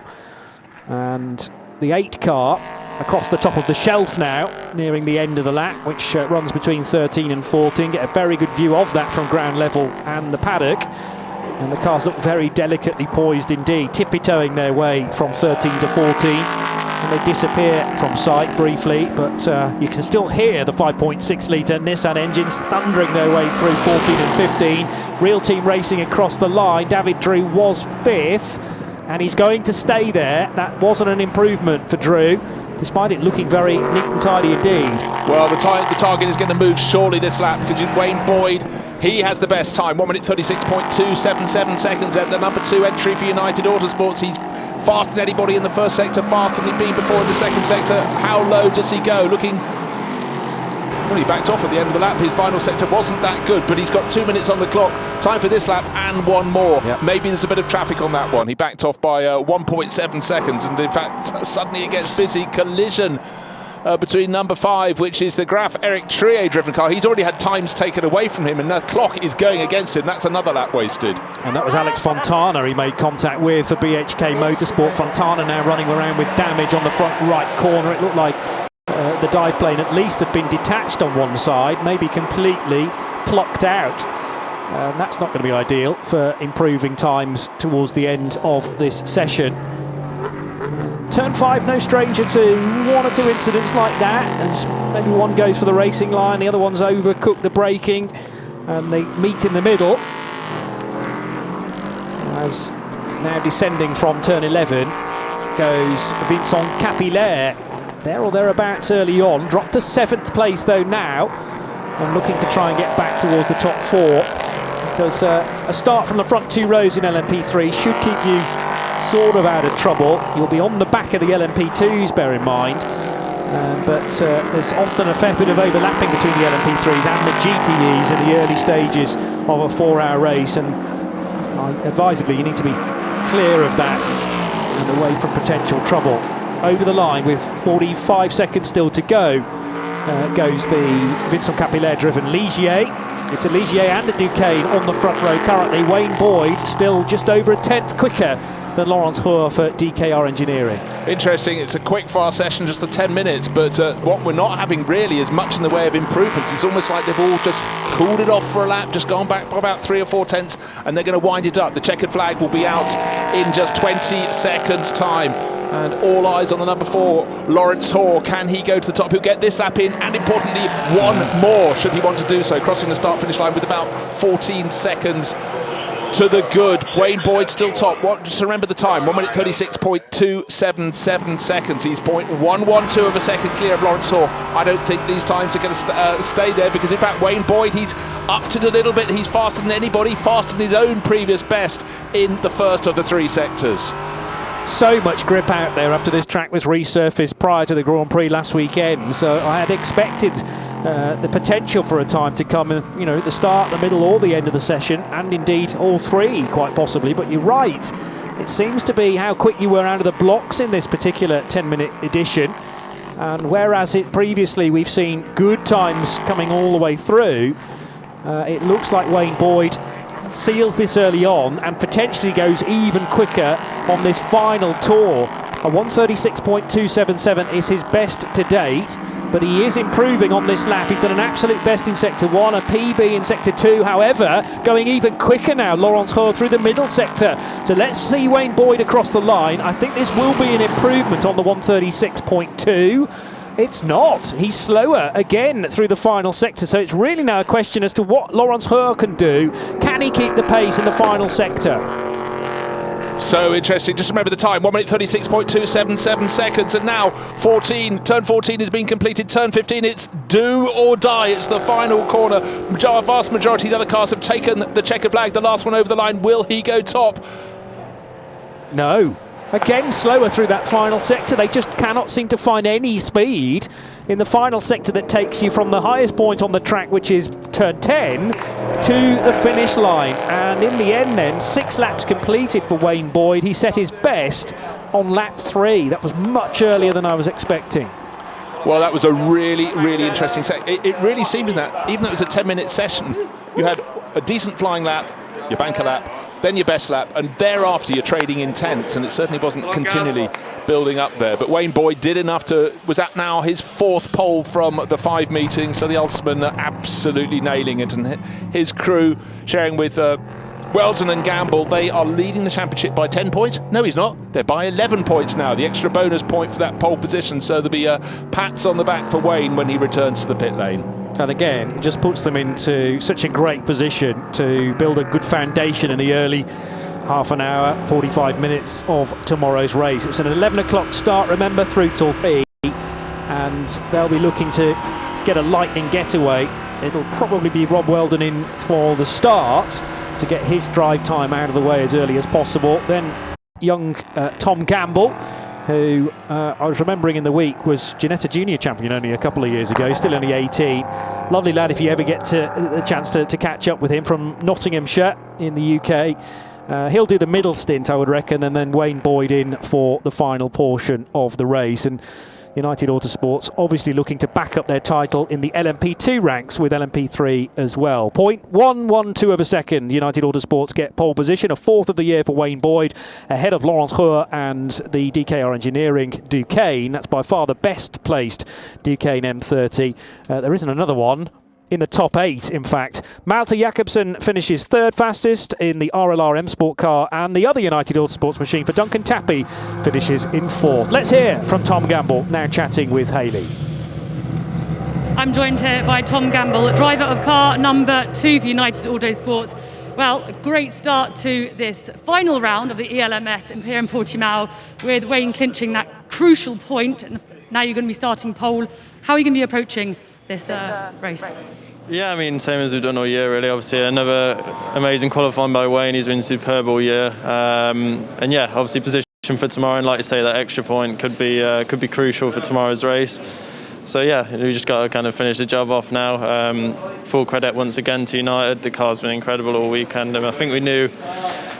And the 8 car across the top of the shelf now, nearing the end of the lap, which runs between 13 and 14. Get a very good view of that from ground level and the paddock. And the cars look very delicately poised indeed, tippy-toeing their way from 13 to 14. And they disappear from sight briefly, but you can still hear the 5.6 litre Nissan engines thundering their way through 14 and 15. Real Team Racing across the line. David Drew was 5th, and he's going to stay there. That wasn't an improvement for Drew, despite it looking very neat and tidy indeed. Well, the target is going to move surely this lap, because Wayne Boyd, he has the best time, 1:36.277 seconds at the number 2 entry for United Autosports. He's faster than anybody in the first sector, faster than he'd been before in the second sector. How low does he go? Looking... Well, he backed off at the end of the lap. His final sector wasn't that good, but he's got 2 minutes on the clock. Time for this lap and one more. Yep. Maybe there's a bit of traffic on that one. He backed off by 1.7 seconds, and in fact, suddenly it gets busy. Collision between number 5, which is the Graf Eric Trier driven car. He's already had times taken away from him, and the clock is going against him. That's another lap wasted. And that was Alex Fontana he made contact with for BHK Motorsport. Fontana now running around with damage on the front right corner. It looked like the dive plane at least had been detached on one side, maybe completely plucked out. That's not going to be ideal for improving times towards the end of this session. Turn 5, no stranger to 1 or 2 incidents like that, as maybe one goes for the racing line, the other one's overcooked the braking, and they meet in the middle. As now descending from turn 11 goes Vincent Capillaire, there or thereabouts early on, dropped to 7th place though now, and looking to try and get back towards the top 4, because a start from the front 2 rows in LMP3 should keep you sort of out of trouble. You'll be on the back of the LMP2s, bear in mind, but there's often a fair bit of overlapping between the LMP3s and the GTEs in the early stages of a 4-hour race, and advisedly you need to be clear of that and away from potential trouble. Over the line with 45 seconds still to go goes the Vincent Capillaire driven Ligier. It's a Ligier and a Duquesne on the front row currently. Wayne Boyd still just over a 10th quicker than Laurence Hoare for DKR Engineering. Interesting. It's a quick, fast session, just the 10 minutes, but what we're not having really is much in the way of improvements. It's almost like they've all just cooled it off for a lap, just gone back by about 3 or 4 tenths, and they're going to wind it up. The checkered flag will be out in just 20 seconds' time. And all eyes on the number 4, Laurence Hoare. Can he go to the top? He'll get this lap in, and importantly, one more should he want to do so. Crossing the start-finish line with about 14 seconds to the good. Wayne Boyd still top. Just remember the time, 1 minute 36.277 seconds. He's 0.112 of a second clear of Laurence Hoare. I don't think these times are going to stay there, because in fact Wayne Boyd, he's upped it a little bit. He's faster than anybody, faster than his own previous best in the first of the 3 sectors. So much grip out there after this track was resurfaced prior to the Grand Prix last weekend, so I had expected the potential for a time to come, at the start, the middle or the end of the session, and indeed all 3 quite possibly. But you're right, it seems to be how quick you were out of the blocks in this particular 10-minute edition, and whereas previously we've seen good times coming all the way through, it looks like Wayne Boyd seals this early on and potentially goes even quicker on this final tour. A 1:36.277 is his best to date, but he is improving on this lap. He's done an absolute best in sector 1, a PB in sector 2. However, going even quicker now, Laurence Hoare through the middle sector. So let's see Wayne Boyd across the line. I think this will be an improvement on the 1:36.2. It's not. He's slower again through the final sector, so it's really now a question as to what Laurence Hoare can do. Can he keep the pace in the final sector? So interesting. Just remember the time, 1 minute 36.277 seconds, and now turn 14 has been completed. Turn 15, it's do or die. It's the final corner. A vast majority of the other cars have taken the checkered flag. The last one over the line. Will he go top? No. Again, slower through that final sector. They just cannot seem to find any speed in the final sector that takes you from the highest point on the track, which is turn 10, to the finish line. And in the end then, 6 laps completed for Wayne Boyd. He set his best on lap 3. That was much earlier than I was expecting. Well, that was a really, really interesting it really seemed in that, even though it was a 10-minute session, you had a decent flying lap, your banker lap, then your best lap, and thereafter you're trading in tenths, and it certainly wasn't continually building up there. But Wayne Boyd did enough was that now his 4th pole from the 5 meetings, so the Ulsterman are absolutely nailing it, and his crew sharing with Weldon and Campbell, they are leading the championship by 10 points. No, he's not. They're by 11 points now. The extra bonus point for that pole position, so there'll be pats on the back for Wayne when he returns to the pit lane. And again, it just puts them into such a great position to build a good foundation in the early half an hour, 45 minutes of tomorrow's race. It's an 11 o'clock start, remember, through till 3, and they'll be looking to get a lightning getaway. It'll probably be Rob Weldon in for the start to get his drive time out of the way as early as possible. Then young Tom Campbell, who I was remembering in the week was Ginetta Junior champion only a couple of years ago, still only 18. Lovely lad if you ever get the chance to catch up with him, from Nottinghamshire in the UK. He'll do the middle stint, I would reckon, and then Wayne Boyd in for the final portion of the race. And United Autosports obviously looking to back up their title in the LMP2 ranks with LMP3 as well. 0.112 of a second, United Autosports get pole position, a 4th of the year for Wayne Boyd, ahead of Laurence Hoare and the DKR Engineering Duquesne. That's by far the best placed Duquesne M30. There isn't another one in the top 8, in fact. Malte Jakobsen finishes 3rd fastest in the RLR M Sport car, and the other United Autosports machine for Duncan Tappy finishes in 4th. Let's hear from Tom Campbell, now chatting with Hayley. I'm joined here by Tom Campbell, driver of car number 2 for United Autosports. Well, a great start to this final round of the ELMS here in Portimão, with Wayne clinching that crucial point, and now you're going to be starting pole. How are you going to be approaching this race? Yeah, I mean, same as we've done all year, really. Obviously, another amazing qualifying by Wayne. He's been superb all year, and yeah, obviously position for tomorrow. And like you say, that extra point could be crucial for tomorrow's race. So yeah, we just got to kind of finish the job off now. Full credit once again to United. The car's been incredible all weekend, and I think we knew,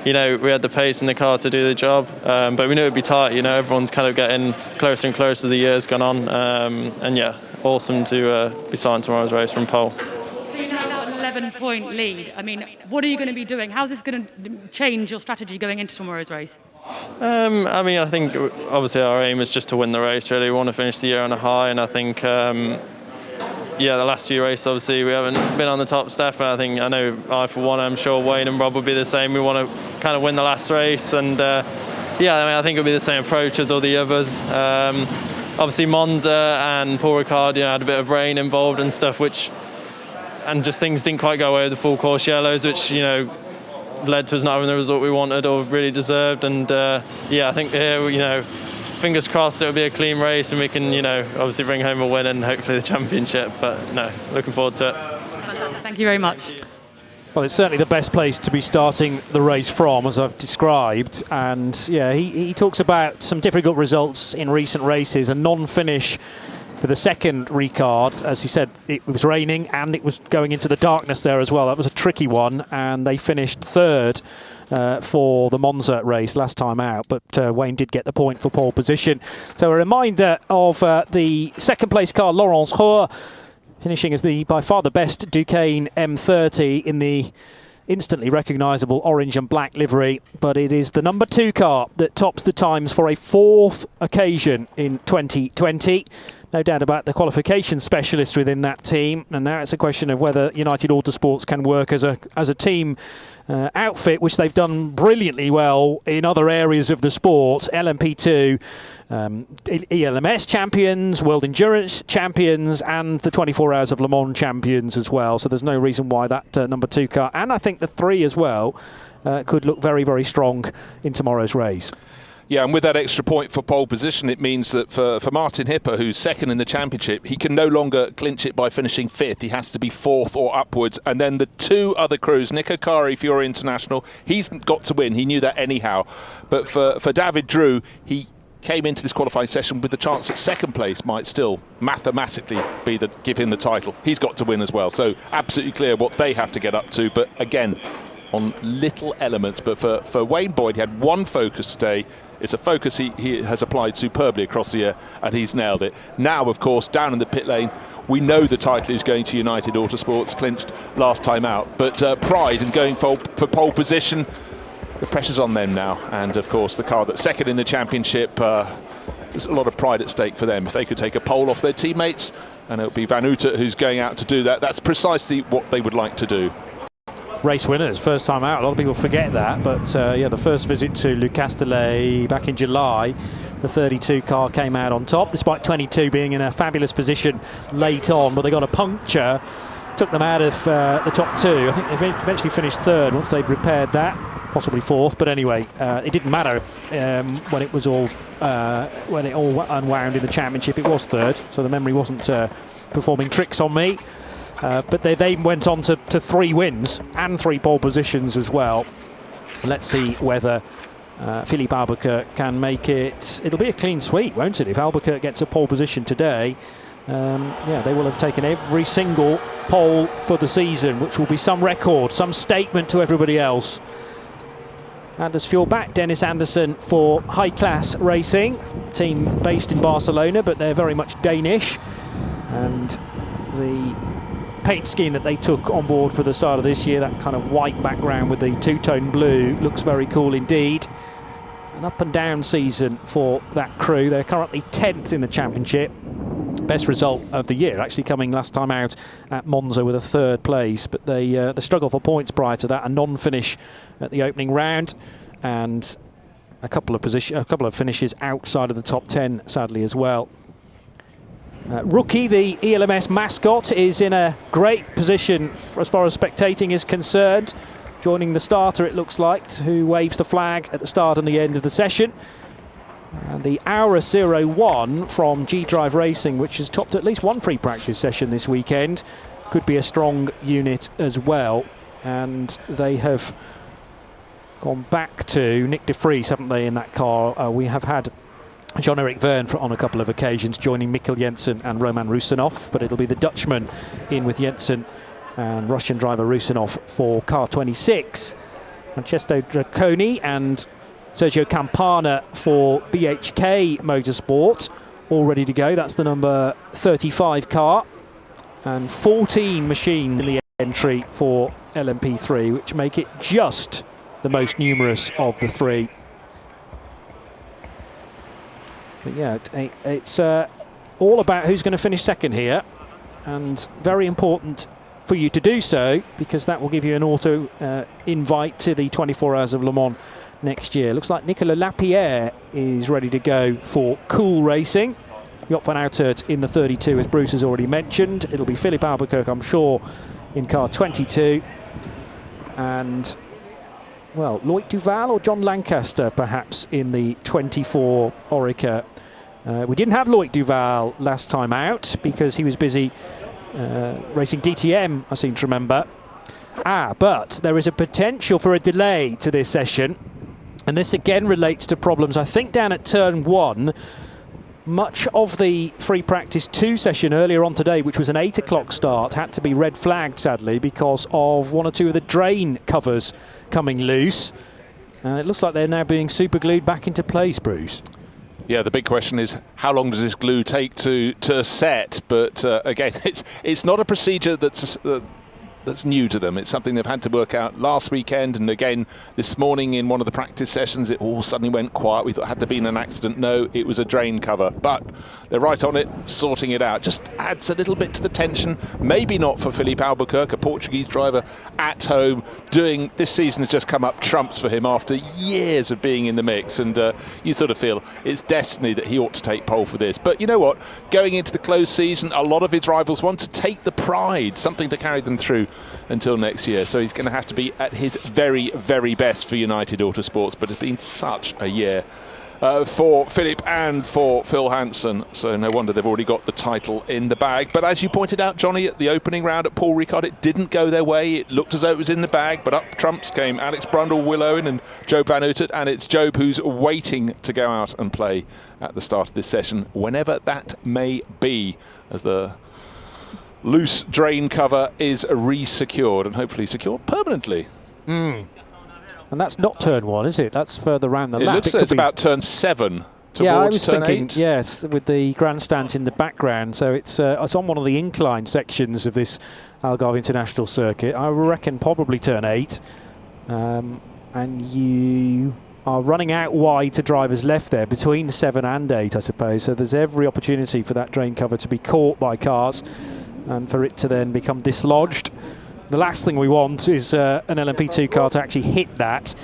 we had the pace in the car to do the job, but we knew it'd be tight. Everyone's kind of getting closer and closer as the year's gone on, and yeah, awesome to be starting tomorrow's race from pole. So you've now got 11 25-point lead. I mean, what are you going to be doing? How's this going to change your strategy going into tomorrow's race? I mean, I think obviously our aim is just to win the race, really. We want to finish the year on a high, and I think, yeah, the last few races, obviously, we haven't been on the top step, and I know I, for one, I'm sure Wayne and Rob will be the same. We want to kind of win the last race, and yeah, I mean, I think it'll be the same approach as all the others. Obviously, Monza and Paul Ricard, had a bit of rain involved and stuff, and just things didn't quite go away with the full course yellows, which, led to us not having the result we wanted or really deserved. And yeah, I think here, fingers crossed it'll be a clean race and we can, obviously bring home a win and hopefully the championship. But no, looking forward to it. Fantastic. Thank you very much. Well, it's certainly the best place to be starting the race from, as I've described. And yeah, he talks about some difficult results in recent races, a non-finish for the second Ricard. As he said, it was raining and it was going into the darkness there as well. That was a tricky one, and they finished third for the Monza race last time out, but Wayne did get the point for pole position. So a reminder of the second place car, Laurence Rohr, finishing as by far the best Duqueine M30 in the instantly recognisable orange and black livery, but it is the number 2 car that tops the times for a 4th occasion in 2020. No doubt about the qualification specialist within that team, and now it's a question of whether United Autosports can work as a team outfit, which they've done brilliantly well in other areas of the sport. LMP2 ELMS champions, World Endurance champions, and the 24 Hours of Le Mans champions as well. So there's no reason why that number 2 car, and I think the 3 as well, could look very, very strong in tomorrow's race. Yeah, and with that extra point for pole position, it means that for Martin Hipper, who's second in the championship, he can no longer clinch it by finishing 5th. He has to be 4th or upwards. And then the 2 other crews, Nick Okari, Fiore International, he's got to win. He knew that anyhow. But for David Drew, he came into this qualifying session with the chance that second place might still mathematically give him the title. He's got to win as well. So absolutely clear what they have to get up to. But again, on little elements. But for Wayne Boyd, he had one focus today. It's a focus he has applied superbly across the year, and he's nailed it. Now, of course, down in the pit lane, we know the title is going to United Autosports, clinched last time out. But Pride and going for pole position, the pressure's on them now. And, of course, the car that's second in the championship, there's a lot of pride at stake for them. If they could take a pole off their teammates, and it'll be Van Uter who's going out to do that, that's precisely what they would like to do. Race winners, first time out. A lot of people forget that, but yeah, the first visit to Le Castellet back in July, the 32 car came out on top, despite 22 being in a fabulous position late on, but they got a puncture, took them out of the top 2. I think they eventually finished 3rd once they'd repaired that, possibly 4th, but anyway, it didn't matter when it all unwound in the championship. It was 3rd, so the memory wasn't performing tricks on me. But they then went on to 3 wins and 3 pole positions as well. Let's see whether Philippe Albuquerque can make it. It'll be a clean sweep, won't it? If Albuquerque gets a pole position today, yeah, they will have taken every single pole for the season, which will be some record, some statement to everybody else. Anders Fjord back, Dennis Anderson for High Class Racing, team based in Barcelona, but they're very much Danish. And the paint scheme that they took on board for the start of this year, that kind of white background with the 2-tone blue, looks very cool indeed. An up and down season for that crew. They're currently 10th in the championship. Best result of the year, actually coming last time out at Monza with a 3rd place, but they struggle for points prior to that, a non-finish at the opening round, and a couple of finishes outside of the top 10, sadly, as well. Rookie, the ELMS mascot, is in a great position as far as spectating is concerned. Joining the starter, it looks like, who waves the flag at the start and the end of the session. And the Aura 01 from G-Drive Racing, which has topped at least one free practice session this weekend, could be a strong unit as well. And they have gone back to Nick de Vries, haven't they, in that car? We have had Jean-Eric Verne on a couple of occasions, joining Mikkel Jensen and Roman Rusinov, but it'll be the Dutchman in with Jensen and Russian driver Rusinov for car 26. Francesco Draconi and Sergio Campana for BHK Motorsport, all ready to go. That's the number 35 car, and 14 machines in the entry for LMP3, which make it just the most numerous of the three. But yeah, it's all about who's going to finish second here, and very important for you to do so, because that will give you an auto invite to the 24 Hours of Le Mans next year. Looks like Nicolas Lapierre is ready to go for Cool Racing. Joop van Uitert in the 32, as Bruce has already mentioned. It'll be Philippe Albuquerque, I'm sure, in car 22. And, well, Loic Duval or John Lancaster, perhaps, in the 24 Oreca. We didn't have Loic Duval last time out because he was busy racing DTM, I seem to remember. But there is a potential for a delay to this session. And this again relates to problems, I think, down at turn 1. Much of the free practice 2 session earlier on today, which was an 8 o'clock start, had to be red flagged, sadly, because of one or two of the drain covers coming loose. It looks like they're now being super glued back into place, Bruce. Yeah, the big question is how long does this glue take to set? But again, it's not a procedure that's new to them. It's something they've had to work out last weekend, and again this morning in one of the practice sessions it all suddenly went quiet. We thought, had there been an accident? No, it was a drain cover, but they're right on it, sorting it out. Just adds a little bit to the tension. Maybe not for Philippe Albuquerque, a Portuguese driver at home. Doing this season has just come up trumps for him after years of being in the mix, and you sort of feel it's destiny that he ought to take pole for this. But you know what, going into the closed season, a lot of his rivals want to take the pride, something to carry them through until next year. So he's going to have to be at his very, very best for United Autosports. But it's been such a year for Philip and for Phil Hansen. So no wonder they've already got the title in the bag. But as you pointed out, Johnny, at the opening round at Paul Ricard, it didn't go their way. It looked as though it was in the bag, but up trumps came Alex Brundle, Will Owen and Joop van Uitert. And it's Joop who's waiting to go out and play at the start of this session, whenever that may be, as the loose drain cover is re-secured and hopefully secured permanently. And that's not turn 1, is it? That's further round the lap. It looks like it's about turn 7 towards yeah, I was turn thinking, 8. yes, with the grandstands in the background. So it's on one of the incline sections of this Algarve International Circuit. I reckon probably turn 8. And you are running out wide to drivers left there between 7 and 8, I suppose. So there's every opportunity for that drain cover to be caught by cars and for it to then become dislodged. The last thing we want is an LMP2 car to actually hit that,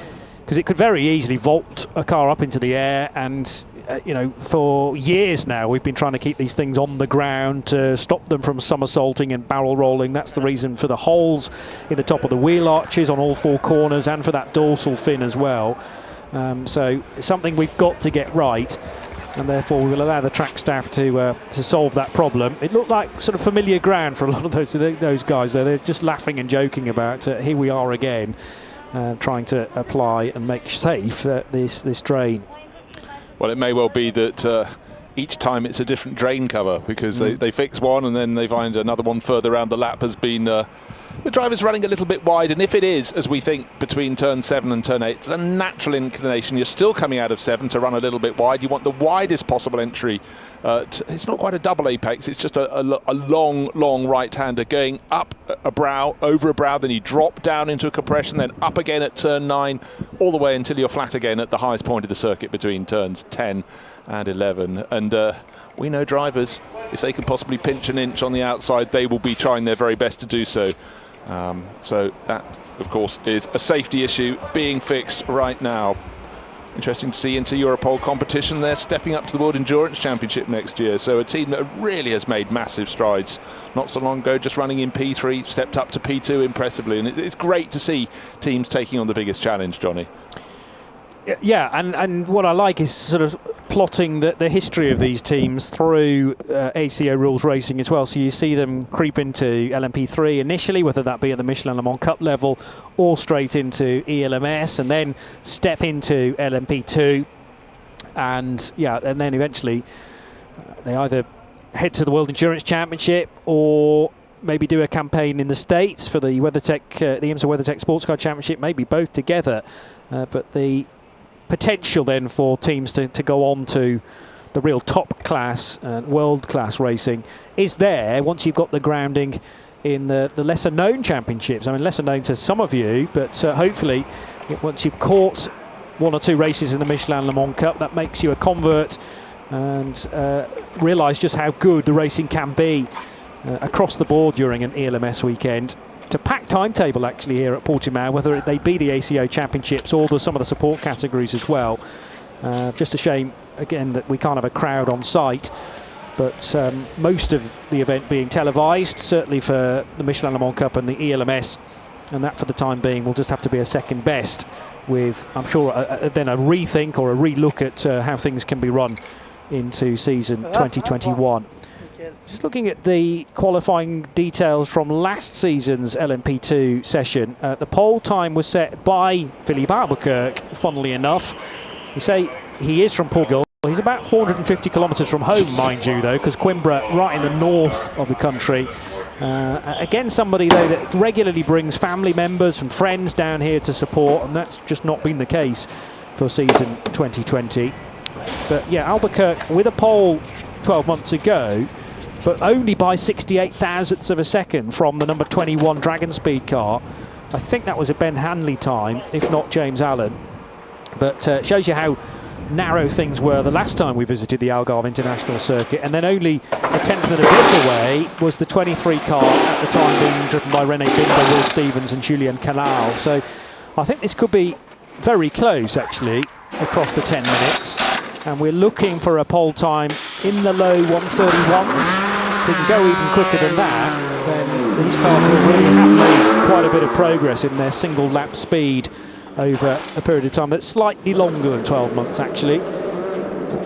because it could very easily vault a car up into the air. And you know, for years now we've been trying to keep these things on the ground to stop them from somersaulting and barrel rolling. That's the reason for the holes in the top of the wheel arches on all 4 corners, and for that dorsal fin as well. So it's something we've got to get right, and therefore we will allow the track staff to solve that problem. It looked like sort of familiar ground for a lot of those guys there. They're just laughing and joking about here we are again, trying to apply and make safe this drain. Well, it may well be that each time it's a different drain cover, because they fix one and then they find another one further around the lap has been the driver's running a little bit wide. And if it is, as we think, between turn 7 and turn 8, it's a natural inclination. You're still coming out of 7 to run a little bit wide. You want the widest possible entry. It's not quite a double apex, it's just a long right-hander going up a brow, over a brow, then you drop down into a compression, then up again at turn 9, all the way until you're flat again at the highest point of the circuit between turns 10 and 11. And we know drivers, if they can possibly pinch an inch on the outside, they will be trying their very best to do so. So that, of course, is a safety issue being fixed right now. Interesting to see into Europol competition. They're stepping up to the World Endurance Championship next year. So a team that really has made massive strides. Not so long ago, just running in P3, stepped up to P2 impressively. And it's great to see teams taking on the biggest challenge, Johnny. Yeah, and what I like is sort of plotting the history of these teams through ACO rules racing as well. So you see them creep into LMP3 initially, whether that be at the Michelin Le Mans Cup level or straight into ELMS, and then step into LMP2. And yeah, and then eventually they either head to the World Endurance Championship or maybe do a campaign in the States for the WeatherTech, the IMSA WeatherTech Sports Car Championship, maybe both together. But the potential then for teams to go on to the real top class and world class racing is there once you've got the grounding in the lesser known championships. I mean, lesser known to some of you, but hopefully once you've caught 1 or 2 races in the Michelin Le Mans Cup, that makes you a convert and realise just how good the racing can be across the board during an ELMS weekend. It's a packed timetable actually here at Portimão, whether they be the ACO Championships or some of the support categories as well. Just a shame again that we can't have a crowd on site, but most of the event being televised, certainly for the Michelin Le Mans Cup and the ELMS, and that for the time being will just have to be a second best, with I'm sure then a rethink or a relook at how things can be run into season 2021. Just looking at the qualifying details from last season's LMP2 session, the pole time was set by Philippe Albuquerque, funnily enough. You say he is from Portugal. He's about 450 kilometres from home, mind you, though, because Coimbra, right in the north of the country. Again, somebody, though, that regularly brings family members and friends down here to support, and that's just not been the case for season 2020. But yeah, Albuquerque with a pole 12 months ago, but only by 68 thousandths of a second from the number 21 Dragon Speed car. I think that was a Ben Hanley time, if not James Allen. But shows you how narrow things were the last time we visited the Algarve International Circuit, and then only a tenth and a bit away was the 23 car at the time being driven by René Binder, Will Stevens and Julien Canal. So I think this could be very close actually across the 10 minutes, and we're looking for a pole time in the low 131s. If we can go even quicker than that, then these cars will really have made quite a bit of progress in their single lap speed over a period of time that's slightly longer than 12 months actually.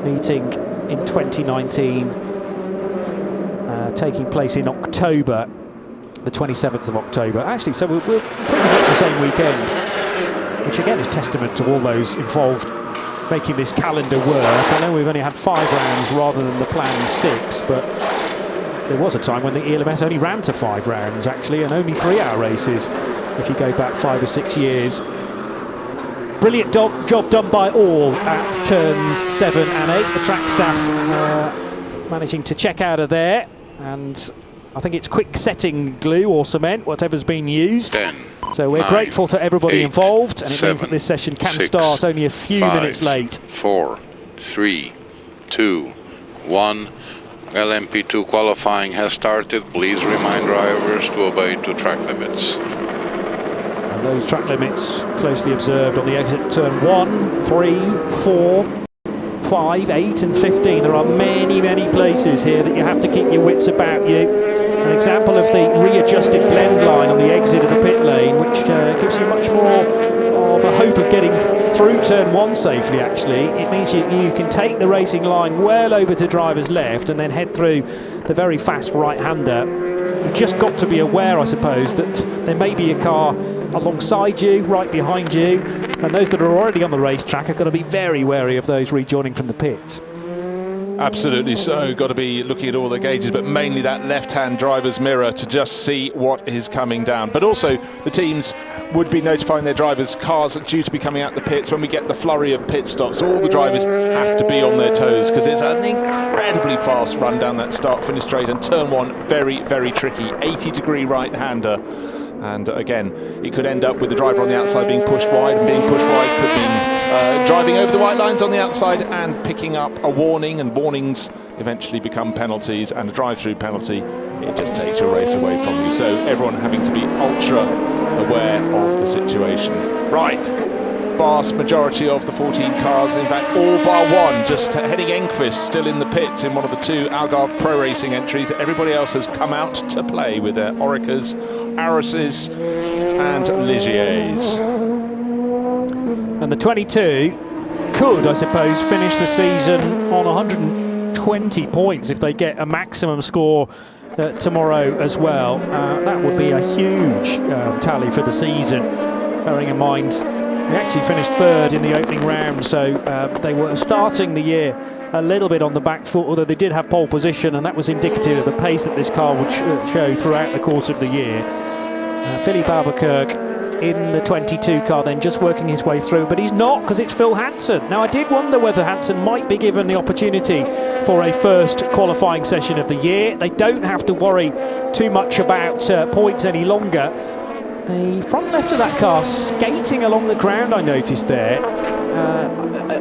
Meeting in 2019, taking place in October, the 27th of October. Actually, so we're pretty much the same weekend, which again is testament to all those involved making this calendar work. I know we've only had 5 rounds rather than the planned 6, but there was a time when the ELMS only ran to 5 rounds actually, and only 3-hour races if you go back 5 or 6 years. Brilliant job done by all at turns 7 and 8. The track staff managing to check out of there, and I think it's quick setting glue or cement, whatever's been used. 10, so we're 9, grateful to everybody 8, involved, and it 7, means that this session can 6, start only a few 5, minutes late. 4, 3, 2, 1. LMP2 qualifying has started. Please remind drivers to obey to track limits. And those track limits closely observed on the exit at turn 1, 3, 4, 5, 8 and 15. There are many, many places here that you have to keep your wits about you. An example of the readjusted blend line on the exit of the pit lane, which gives you much more of a hope of getting through turn 1 safely actually. It means you can take the racing line well over to driver's left and then head through the very fast right-hander. You've just got to be aware, I suppose, that there may be a car alongside you, right behind you, and those that are already on the racetrack are going to be very wary of those rejoining from the pits. Absolutely so. Got to be looking at all the gauges, but mainly that left-hand driver's mirror to just see what is coming down. But also the teams would be notifying their drivers cars are due to be coming out the pits when we get the flurry of pit stops. So all the drivers have to be on their toes, because it's an incredibly fast run down that start-finish straight, and turn 1 very, very tricky. 80-degree right-hander. And again, it could end up with the driver on the outside being pushed wide, and being pushed wide could mean driving over the white lines on the outside and picking up a warning, and warnings eventually become penalties, and a drive-through penalty, it just takes your race away from you. So everyone having to be ultra aware of the situation. Right, vast majority of the 14 cars, in fact all bar one, just Henning Enqvist still in the pits in one of the 2 Algarve Pro Racing entries. Everybody else has come out to play with their Oricas, Arises and Ligiers. And the 22 could, I suppose, finish the season on 120 points if they get a maximum score tomorrow as well. That would be a huge tally for the season, bearing in mind they actually finished 3rd in the opening round, so they were starting the year a little bit on the back foot, although they did have pole position, and that was indicative of the pace that this car would show throughout the course of the year. Philippe Albuquerque in the 22 car, then just working his way through, but he's not, because it's Phil Hanson. Now, I did wonder whether Hanson might be given the opportunity for a first qualifying session of the year. They don't have to worry too much about points any longer. The front left of that car skating along the ground, I noticed there,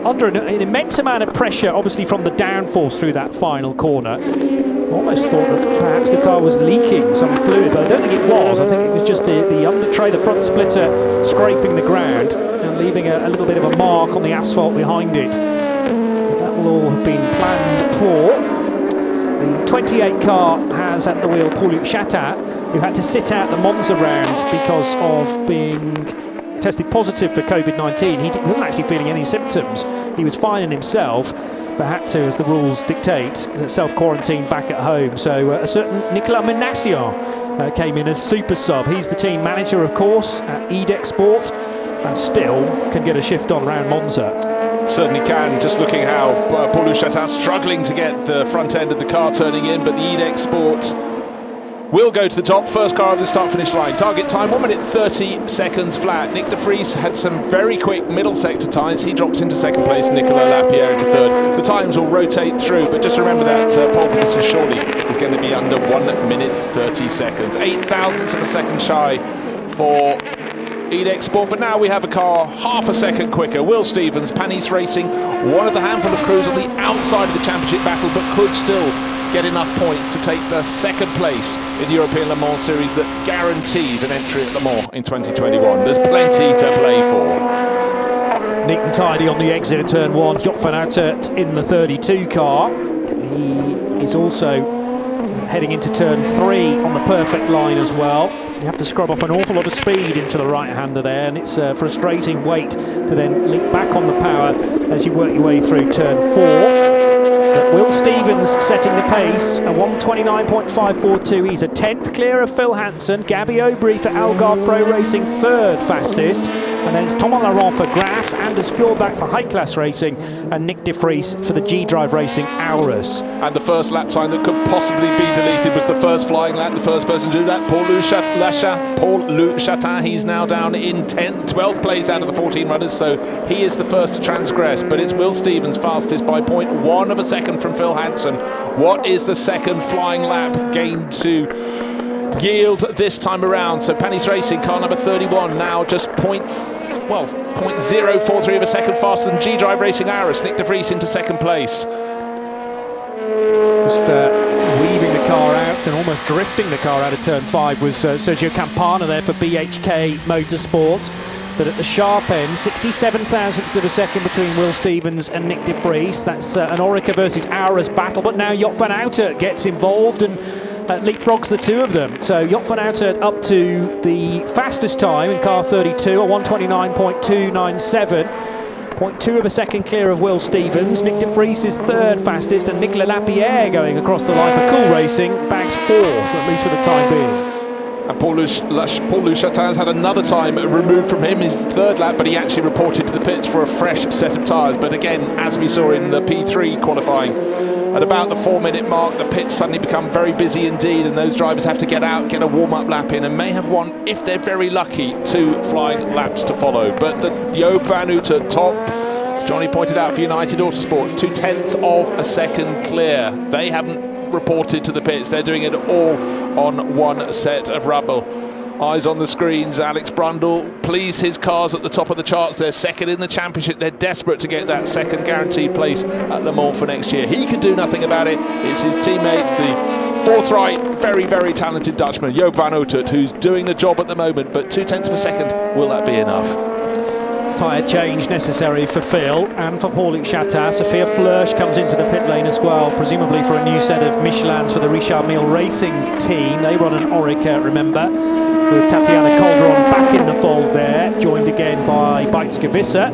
under an immense amount of pressure, obviously from the downforce through that final corner. Almost thought that perhaps the car was leaking some fluid, but I don't think it was. I think it was just the under tray, the front splitter, scraping the ground and leaving a little bit of a mark on the asphalt behind it. But that will all have been planned for. The 28 car has at the wheel Paul-Luc Chatin, who had to sit out the Monza round because of being tested positive for COVID-19. He wasn't actually feeling any symptoms. He was fine in himself, but had to, as the rules dictate, self-quarantine back at home. So a certain Nicolas Menassian came in as super sub. He's the team manager, of course, at EDEC Sport, and still can get a shift on round Monza. Certainly can. Just looking how Paul-Luc Chatin struggling to get the front end of the car turning in, but the EDEC Sport will go to the top. First car of the start-finish line. Target time 1 minute 30 seconds flat. Nick de Vries had some very quick middle sector times. He drops into second place. Nicolas Lapierre into third. The times will rotate through, but just remember that pole position surely is going to be under 1 minute 30 seconds. 0.08 of a second shy for EDEC Sport, but now we have a car half a second quicker. Will Stevens, Panis Racing, one of the handful of crews on the outside of the championship battle, but could still get enough points to take the second place in the European Le Mans Series that guarantees an entry at Le Mans in 2021. There's plenty to play for. Neat and tidy on the exit of turn 1. Job van Uitert in the 32 car. He is also heading into turn 3 on the perfect line as well. You have to scrub off an awful lot of speed into the right-hander there, and it's a frustrating wait to then leap back on the power as you work your way through turn 4. But Will Stevens setting the pace, a 1:29.542. He's a 10th clear of Phil Hanson. Gabby Aubry for Algarve Pro Racing, 3rd fastest. And then it's Thomas Laurent for Graf, Anders Fjordbach for High Class Racing, and Nick de Vries for the G-Drive Racing Aurus. And the first lap time that could possibly be deleted was the first flying lap. The first person to do that, Paul-Luc Chatin. He's now down in 12th place out of the 14 runners, so he is the first to transgress. But it's Will Stevens fastest by 0.1 of a second from Phil Hanson. What is the second flying lap gained to yield this time around? So Panis Racing, car number 31, now just 0.043 of a second faster than G-Drive Racing Aurus. Nick de Vries into second place. Just weaving the car out and almost drifting the car out of turn 5 was Sergio Campana there for BHK Motorsport. But at the sharp end, 67 thousandths of a second between Will Stevens and Nick de Vries. That's an Orica versus Aurus battle, but now Job van Uitert gets involved and leapfrogs the two of them. So Job van Uitert up to the fastest time in car 32, a 1:29.297. 0.2 of a second clear of Will Stevens. Nick de Vries is 3rd fastest, and Nicolas Lapierre going across the line for Cool Racing bags 4th, at least for the time being. And Paul-Luc Chatin has had another time removed from him, his 3rd lap, but he actually reported to the pits for a fresh set of tyres. But again, as we saw in the P3 qualifying, at about the 4-minute mark, the pits suddenly become very busy indeed, and those drivers have to get out, get a warm-up lap in, and may have one, if they're very lucky, 2 flying laps to follow. But the Job van Uitert top, as Johnny pointed out for United Autosports, 0.2 of a second clear. They haven't reported to the pits. They're doing it all on one set of rubble. Eyes on the screens. Alex Brundle, please, his car's at the top of the charts. They're second in the championship. They're desperate to get that second guaranteed place at Le Mans for next year. He could do nothing about it. It's his teammate, the forthright, very, very talented Dutchman, Job van Uitert, who's doing the job at the moment. But 0.2 of a second, will that be enough? Tyre change necessary for Phil and for Paul-Luc Chatin. Sophia Flörsch comes into the pit lane as well, presumably for a new set of Michelins for the Richard Mille Racing team. They run an Orica, remember, with Tatiana Calderon back in the fold there, joined again by Beitske Visser.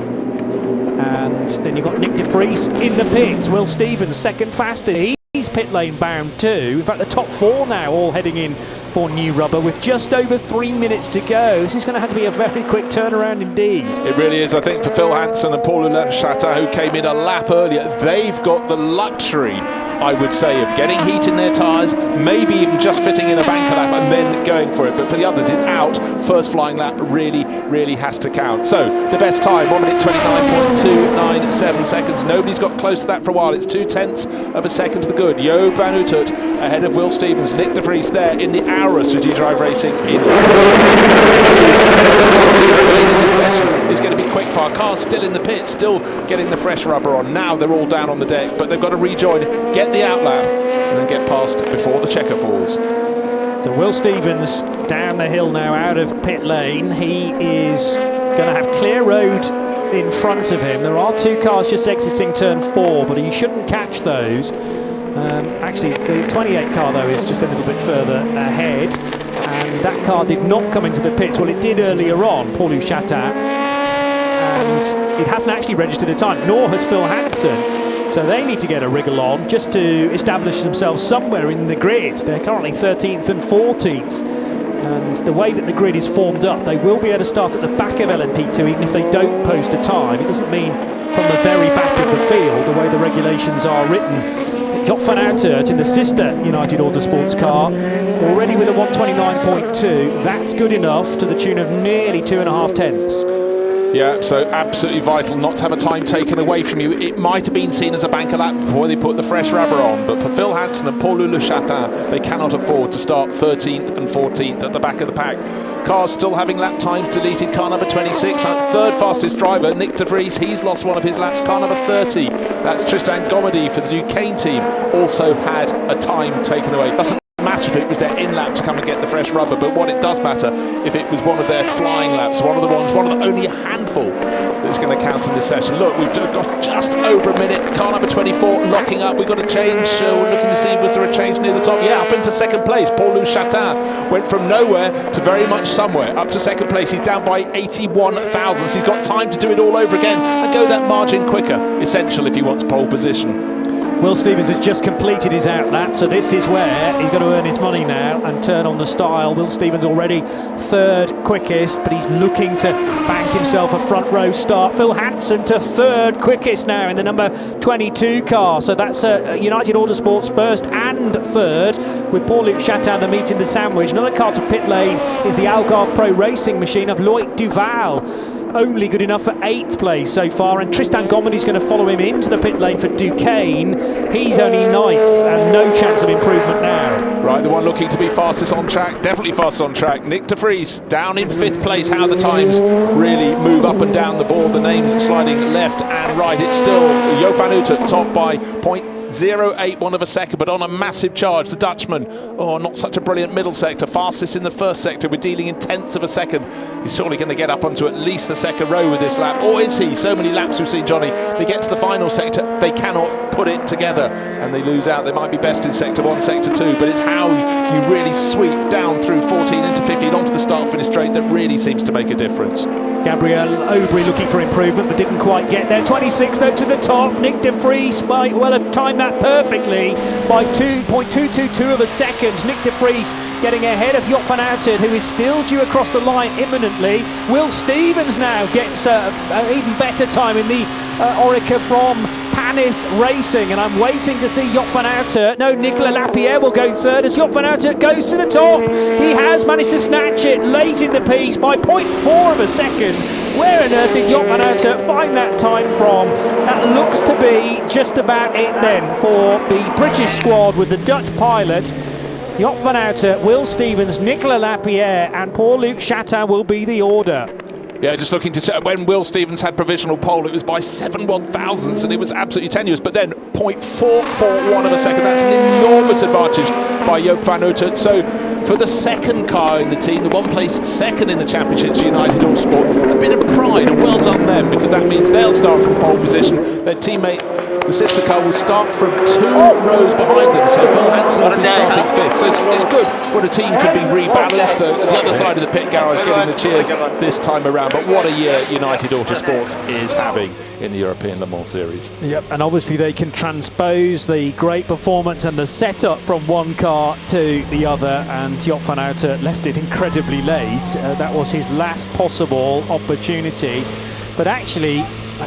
And then you've got Nick de Vries in the pits. Will Stevens, 2nd fastest. He's pit lane bound too. In fact, the top 4 now all heading in for new rubber with just over 3 minutes to go. This is going to have to be a very quick turnaround indeed. It really is. I think for Phil Hanson and Paul-Luc Chatin, who came in a lap earlier, they've got the luxury I would say, of getting heat in their tyres, maybe even just fitting in a banker lap and then going for it. But for the others, it's out. First flying lap really, really has to count. So the best time, 1 minute 29.297 seconds. Nobody's got close to that for a while. It's 0.2 of a second to the good. Joop van Uitert ahead of Will Stevens. Nick de Vries there in the Aurus for G-Drive Racing in the session is going to be quick fire. Cars still in the pit, still getting the fresh rubber on. Now they're all down on the deck, but they've got to rejoin, get the outlap, and then get past before the checker falls. So Will Stevens down the hill now out of pit lane. He is going to have clear road in front of him. There are 2 cars just exiting turn 4, but he shouldn't catch those. Actually, the 28 car, though, is just a little bit further ahead. And that car did not come into the pits. Well, it did earlier on, Paul-Louis Chatin. And it hasn't actually registered a time, nor has Phil Hansen. So they need to get a wriggle on just to establish themselves somewhere in the grid. They're currently 13th and 14th. And the way that the grid is formed up, they will be able to start at the back of LMP2 even if they don't post a time. It doesn't mean from the very back of the field, the way the regulations are written. Joop van Uitert in the sister United Autosports car, already with a 129.2. That's good enough to the tune of nearly 2.5 tenths. Yeah, so absolutely vital not to have a time taken away from you. It might have been seen as a banker lap before they put the fresh rubber on, but for Phil Hansen and Paul-Louis Chatin, they cannot afford to start 13th and 14th at the back of the pack. Cars still having lap times deleted. Car number 26, third fastest driver, Nick de Vries, he's lost one of his laps. Car number 30, that's Tristan Gomedy for the Duquesne team, also had a time taken away. Doesn't matter if it was their in-lap to come and get the fresh rubber, but what it does matter if it was one of their flying laps, one of the only a handful that's going to count in this session. Look, we've got just over a minute. Car number 24 locking up. We've got a change. We're looking to see, was there a change near the top? Yeah, up into second place. Paul-Louis Chatin went from nowhere to very much somewhere. Up to second place. He's down by 81 thousandths. He's got time to do it all over again and go that margin quicker. Essential if he wants pole position. Will Stevens has just completed his outlap, so this is where he's going to earn his money now and turn on the style. Will Stevens already third quickest, but he's looking to bank himself a front row start. Phil Hansen to third quickest now in the number 22 car, so that's United Autosports first and third, with Paul-Louis Chatin the meat in the sandwich. Another car to pit lane is the Algarve Pro Racing machine of Loic Duval. Only good enough for 8th place so far, and Tristan Gomedy's going to follow him into the pit lane for Duquesne. He's only 9th and no chance of improvement now. Right, the one looking to be fastest on track, definitely fastest on track, Nick de Vries down in 5th place. How the times really move up and down the board, the names sliding left and right. It's still Joop van Uitert top by 0.081 of a second, but on a massive charge. The Dutchman, not such a brilliant middle sector, fastest in the first sector. We're dealing in tenths of a second. He's surely going to get up onto at least the second row with this lap, or is he? So many laps we've seen, Johnny. They get to the final sector, they cannot put it together and they lose out. They might be best in sector 1, sector 2, but it's how you really sweep down through 14 into 15 onto the start finish straight that really seems to make a difference. Gabriel Aubry looking for improvement but didn't quite get there. 26 though to the top. Nick de Vries might well have timed that perfectly by 2.222 of a second. Nick de Vries getting ahead of Joop van Uitert, who is still due across the line imminently. Will Stevens now gets an even better time in the Orica from Panis Racing, and I'm waiting to see Joop van Uitert. No, Nicolas Lapierre will go third as Joop van Uitert goes to the top. He has managed to snatch it late in the piece by 0.4 of a second. Where on earth did Joop van Uitert find that time from? That looks to be just about it then for the British squad with the Dutch pilot. Joop van Uitert, Will Stevens, Nicolas Lapierre and Paul-Louis Chatin will be the order. Yeah, just looking to check. When Will Stevens had provisional pole, it was by 7 1/1000ths, and it was absolutely tenuous. But then 0.441 of a second. That's an enormous advantage by Joop van Uitert. So for the second car in the team, the one placed second in the championships for United Autosport, a bit of pride, and well done them, because that means they'll start from pole position. Their teammate, the sister car, will start from 2 rows behind them. So Phil Hansen will be starting 5th. So it's good when a team can be rebalanced. At the other side of the pit garage getting the cheers this time around. But what a year United Autosports is having in the European Le Mans Series. Yep, and obviously they can transpose the great performance and the setup from one car to the other, and Joop van Uitert left it incredibly late. That was his last possible opportunity. But actually,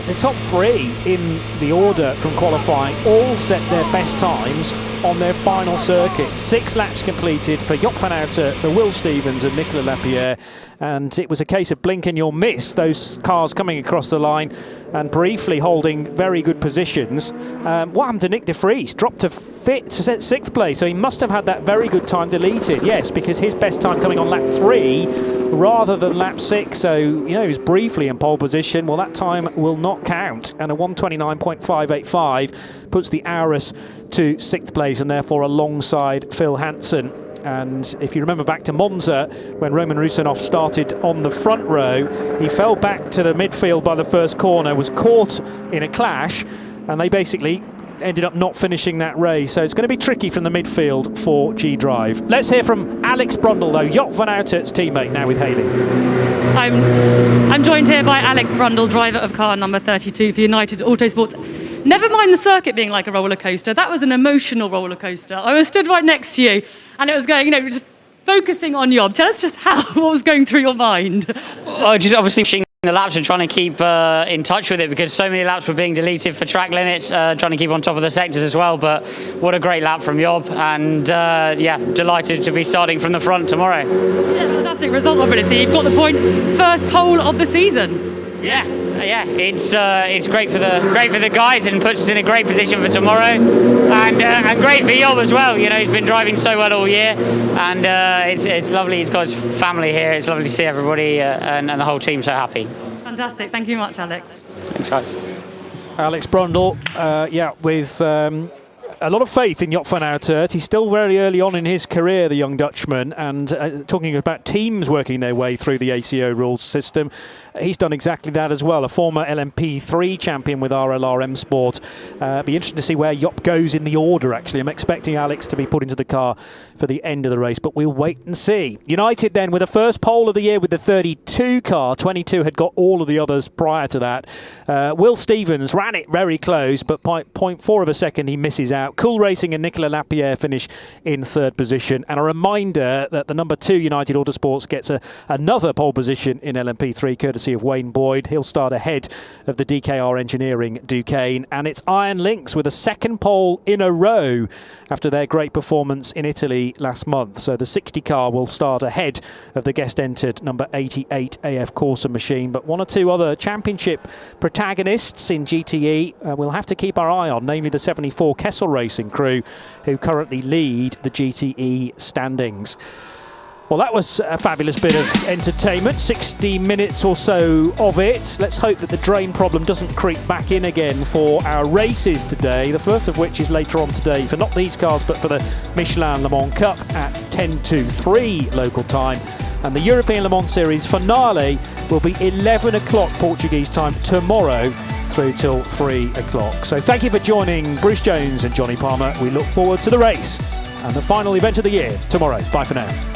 The top three in the order from qualifying all set their best times on their final circuit. 6 laps completed for Job van Uitert, for Will Stevens and Nicolas Lapierre, and it was a case of blink and you'll miss those cars coming across the line and briefly holding very good positions. What happened to Nick de Vries? Dropped to 6th place, so he must have had that very good time deleted. Yes, because his best time coming on lap 3 rather than lap 6, so he was briefly in pole position. Well, that time will not count, and a 1:29.585 puts the Auris to 6th place and therefore alongside Phil Hansen. And if you remember back to Monza, when Roman Rusanov started on the front row, he fell back to the midfield by the first corner, was caught in a clash, and they basically ended up not finishing that race. So it's going to be tricky from the midfield for G-Drive. Let's hear from Alex Brundle, though, Job van Uitert's teammate, now with Haley. I'm joined here by Alex Brundle, driver of car number 32 for United Autosports. Never mind the circuit being like a roller coaster. That was an emotional roller coaster. I was stood right next to you, and it was going, just focusing on Job. Tell us just what was going through your mind. Well, just obviously pushing the laps and trying to keep in touch with it, because so many laps were being deleted for track limits, trying to keep on top of the sectors as well. But what a great lap from Job, and delighted to be starting from the front tomorrow. Yeah, fantastic result, obviously. You've got the point. First pole of the season. Yeah, it's great for the guys and puts us in a great position for tomorrow, and great for Job as well. He's been driving so well all year, and it's lovely. He's got his family here. It's lovely to see everybody and the whole team so happy. Fantastic. Thank you much, Alex. Thanks, guys. Alex Brundle, with a lot of faith in Job van Uitert. He's still very early on in his career, the young Dutchman, and talking about teams working their way through the ACO rules system, he's done exactly that as well. A former LMP3 champion with RLR M Sport. Be interesting to see where Job goes in the order, actually. I'm expecting Alex to be put into the car for the end of the race, but we'll wait and see. United then with the first pole of the year with the 32 car. 22 had got all of the others prior to that. Will Stevens ran it very close, but 0.4 of a second he misses out. Cool Racing and Nicolas Lapierre finish in 3rd position. And a reminder that the number 2 United Autosports gets another pole position in LMP3, courtesy of Wayne Boyd. He'll start ahead of the DKR Engineering Duquesne. And it's Iron Lynx with a 2nd pole in a row after their great performance in Italy last month. So the 60 car will start ahead of the guest entered number 88 AF Corsa machine. But one or two other championship protagonists in GTE we'll have to keep our eye on, namely the 74 Kessel Racing crew, who currently lead the GTE standings. Well, that was a fabulous bit of entertainment, 60 minutes or so of it. Let's hope that the drain problem doesn't creep back in again for our races today, the first of which is later on today for not these cars but for the Michelin Le Mans Cup at 10:03 local time. And the European Le Mans Series finale will be 11 o'clock Portuguese time tomorrow through till 3 o'clock. So thank you for joining Bruce Jones and Johnny Palmer. We look forward to the race and the final event of the year tomorrow. Bye for now.